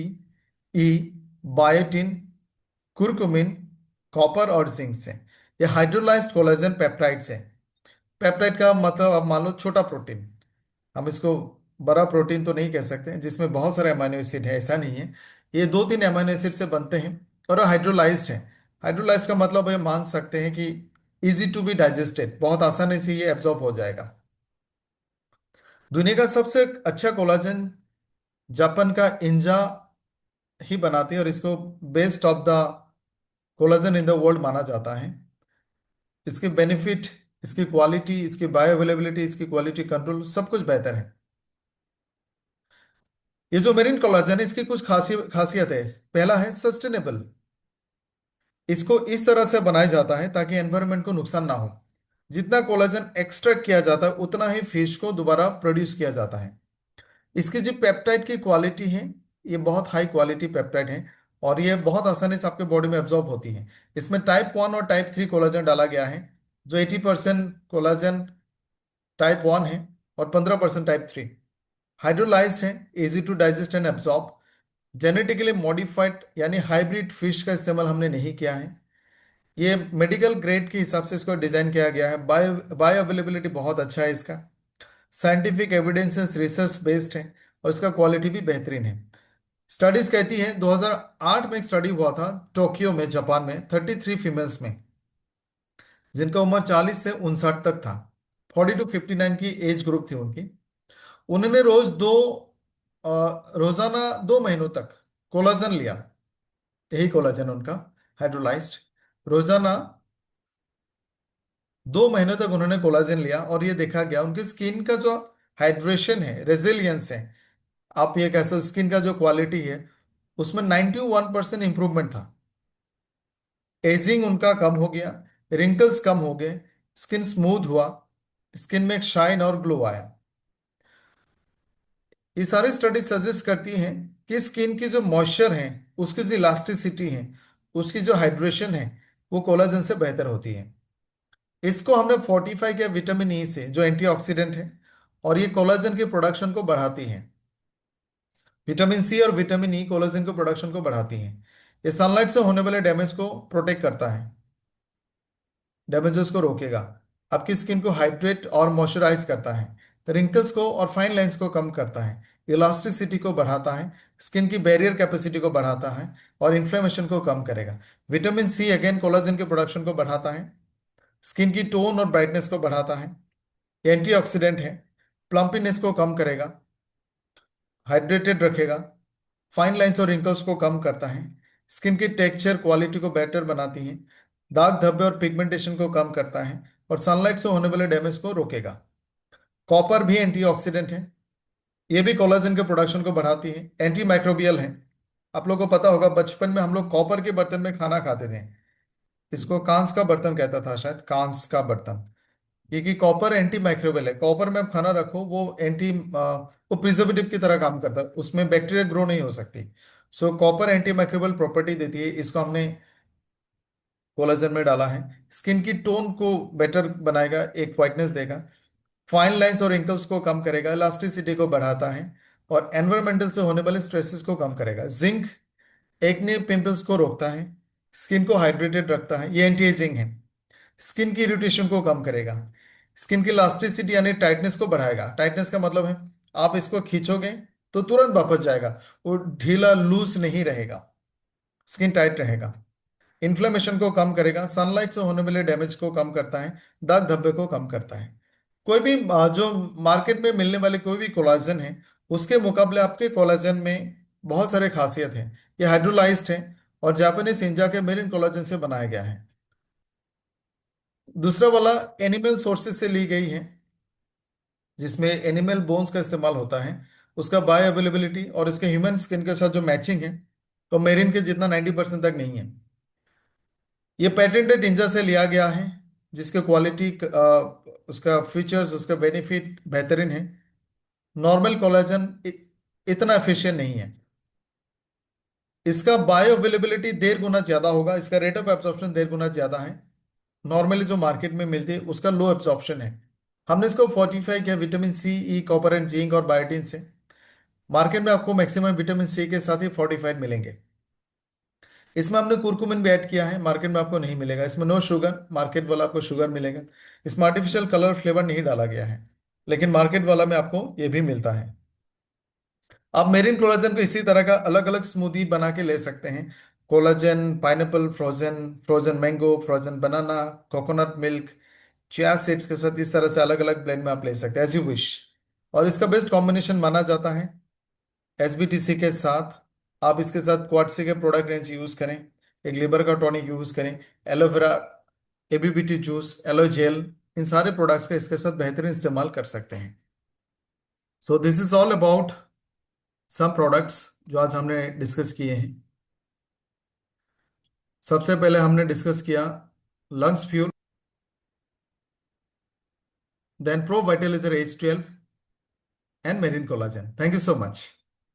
ई, बायोटिन, कुर्कुमिन, कॉपर और जिंक से। ये हाइड्रोलाइज्ड कोलेजन पेप्टाइड से। पेप्टाइड का मतलब आप मान लो छोटा प्रोटीन। हम इसको बड़ा प्रोटीन तो नहीं कह सकते जिसमें बहुत सारे अमीनो एसिड है, ऐसा नहीं है। ये दो तीन अमीनो एसिड से बनते हैं और हाइड्रोलाइज्ड है। हाइड्रोलाइज्ड का मतलब ये मान सकते हैं कि इजी टू बी डाइजेस्टेड, बहुत आसानी से ये एब्जॉर्ब हो जाएगा। दुनिया का सबसे अच्छा कोलाजन जापान का इंजा ही बनाती है और इसको best of the collagen in the world माना जाता है। इसके बेनिफिट, इसकी क्वालिटी, इसकी बायो अवेलेबिलिटी, इसकी क्वालिटी कंट्रोल सब कुछ बेहतर है। ये जो मेरिन कोलाजन है इसकी कुछ खासियत है। पहला है सस्टेनेबल। इसको इस तरह से बनाया जाता है ताकि एनवायरनमेंट को नुकसान ना हो। जितना कोलाजन एक्सट्रैक्ट किया जाता है उतना ही फिश को दोबारा प्रोड्यूस किया जाता है। इसकी जो पेप्टाइड की क्वालिटी है, ये बहुत हाई क्वालिटी पेप्टाइड है और ये बहुत आसानी से आपके बॉडी में एब्जॉर्ब होती है। इसमें टाइप 1 और टाइप 3 कोलाजन डाला गया है। जो 80% कोलाजन टाइप 1 है और 15% टाइप 3। हाइड्रोलाइज्ड है, easy to digest and absorb. Genetically modified यानी हाइब्रिड फिश का इस्तेमाल हमने नहीं किया है। ये मेडिकल ग्रेड के हिसाब से इसको डिजाइन किया गया है। बायो अवेलेबिलिटी बहुत अच्छा है इसका। साइंटिफिक एविडेंसेस रिसर्च बेस्ड है और इसका क्वालिटी भी बेहतरीन है। स्टडीज कहती है 2008 में एक स्टडी हुआ था टोक्यो में, जापान में, 33 फीमेल्स में जिनका उम्र 40 से 59 तक था। 40 to 59 की एज ग्रुप थी उनकी। उन्होंने रोजाना 2 महीनों तक कोलाजन लिया। यही कोलाजन उनका हाइड्रोलाइज्ड। रोजाना 2 महीनों तक उन्होंने कोलाजन लिया और ये देखा गया उनकी स्किन का जो हाइड्रेशन है, रेजिलियंस है, आप ये कह सकते हो स्किन का जो क्वालिटी है, उसमें 91% इंप्रूवमेंट था। एजिंग उनका कम हो गया, रिंकल्स कम हो गए, स्किन स्मूथ हुआ, स्किन में एक शाइन और ग्लो आया। ये सारी स्टडी सजेस्ट करती हैं कि स्किन की जो मॉइस्चर है, उसकी जो इलास्टिसिटी है, उसकी जो हाइड्रेशन है, वो कोलाजन से बेहतर होती है। इसको हमने फोर्टिफाई किया विटामिन ई से जो एंटीऑक्सीडेंट है और ये कोलाजन के प्रोडक्शन को बढ़ाती है। विटामिन सी और विटामिन ई कोलाजन के प्रोडक्शन को बढ़ाती हैं। ये सनलाइट से होने वाले डैमेज को प्रोटेक्ट करता है, डैमेजेस को रोकेगा, आपकी स्किन को हाइड्रेट और मॉइस्चराइज करता है, रिंकल्स को और फाइन लाइंस को कम करता है, इलास्टिसिटी को बढ़ाता है, स्किन की बैरियर कैपेसिटी को बढ़ाता है और इन्फ्लेमेशन को कम करेगा। विटामिन सी अगेन कोलाजन के प्रोडक्शन को बढ़ाता है, स्किन की टोन और ब्राइटनेस को बढ़ाता है, एंटीऑक्सीडेंट है, प्लम्पीनेस को कम करेगा, हाइड्रेटेड रखेगा, फाइन लाइंस और रिंकल्स को कम करता है, स्किन की टेक्सचर क्वालिटी को बेटर बनाती है, दाग धब्बे और पिगमेंटेशन को कम करता है और सनलाइट से होने वाले डैमेज को रोकेगा। कॉपर भी एंटीऑक्सीडेंट है, ये भी कोलाजन के प्रोडक्शन को बढ़ाती है, एंटी माइक्रोबियल है। आप लोगों को पता होगा बचपन में हम लोग कॉपर के बर्तन में खाना खाते थे। इसको कांस का बर्तन कहता था, शायद कांस का बर्तन, क्योंकि कॉपर एंटी माइक्रोबियल है। कॉपर में आप खाना रखो वो वो प्रिजर्वेटिव की तरह काम करता है, उसमें बैक्टीरिया ग्रो नहीं हो सकती। सो कॉपर एंटी माइक्रोबियल प्रॉपर्टी देती है, इसको हमने कोलाजन में डाला है। स्किन की टोन को बेटर बनाएगा, एक व्हाइटनेस देगा, फाइन लाइंस और रिंकल्स को कम करेगा, इलास्टिसिटी को बढ़ाता है और एनवायरमेंटल से होने वाले स्ट्रेसेस को कम करेगा। जिंक एक्ने पिंपल्स को रोकता है, स्किन को हाइड्रेटेड रखता है, ये एंटी एजिंग है। स्किन की इरिटेशन को कम करेगा, स्किन की इलास्टिसिटी यानी टाइटनेस को बढ़ाएगा। टाइटनेस का मतलब है आप इसको खींचोगे तो तुरंत वापस जाएगा, वो ढीला लूज नहीं रहेगा, स्किन टाइट रहेगा। इन्फ्लेमेशन को कम करेगा, सनलाइट से होने वाले डैमेज को कम करता है, दाग धब्बे को कम करता है। कोई भी जो मार्केट में मिलने वाले कोई भी कोलाजन है उसके मुकाबले आपके कोलाजन में बहुत सारे खासियत हैं। ये हाइड्रोलाइज्ड है और जापानीज इंजा के मेरिन कोलाजन से बनाया गया है। दूसरा वाला एनिमल सोर्सेज से ली गई है, जिसमें एनिमल बोन्स का इस्तेमाल होता है। उसका बायो अवेलेबिलिटी और इसके ह्यूमन स्किन के साथ जो मैचिंग है तो मेरिन के जितना 90% तक नहीं है। ये पेटेंटेड इंजा से लिया गया है जिसके क्वालिटी, उसका फीचर्स, उसका बेनिफिट बेहतरीन है। नॉर्मल कोलेजन इतना एफिशिएंट नहीं है। इसका बायो अवेलेबिलिटी 1.5 गुना ज्यादा होगा, इसका रेट ऑफ एब्जॉर्प्शन 1.5 गुना ज्यादा है। नॉर्मली जो मार्केट में मिलती है उसका लो एब्जॉर्प्शन है। हमने इसको फोर्टिफाई किया vitamin C, E, copper and zinc और बायोटिन से। मार्केट में आपको मैक्सिमम विटामिन सी के साथ ही फोर्टिफाइड मिलेंगे। इसमें हमने कुरकुमिन भी ऐड किया है, मार्केट में आपको नहीं मिलेगा। इसमें नो शुगर, मार्केट वाला आपको शुगर मिलेगा। इसमें आर्टिफिशियल कलर फ्लेवर नहीं डाला गया है, लेकिन मार्केट वाला में आपको ये भी मिलता है। आप मेरिन कोलाजन को इसी तरह का अलग अलग स्मूदी बना के ले सकते हैं। Collagen, pineapple, frozen, frozen mango, frozen banana, coconut milk, chia seeds के साथ इस तरह से अलग अलग ब्लेंड में आप ले सकते हैं एज यू विश। और इसका बेस्ट कॉम्बिनेशन माना जाता है एसबीटीसी के साथ। आप इसके साथ क्वाटसी के प्रोडक्ट रेंज यूज करें, एक लिवर का टॉनिक यूज करें, एलोवेरा, एबीबीटी जूस, एलो जेल, इन सारे प्रोडक्ट्स का इसके साथ बेहतरीन इस्तेमाल कर सकते हैं। So this is all about some products जो आज हमने डिस्कस किए हैं। सबसे पहले हमने डिस्कस किया lungs fuel, then pro vitalizer H12 and marine collagen. Thank you so much.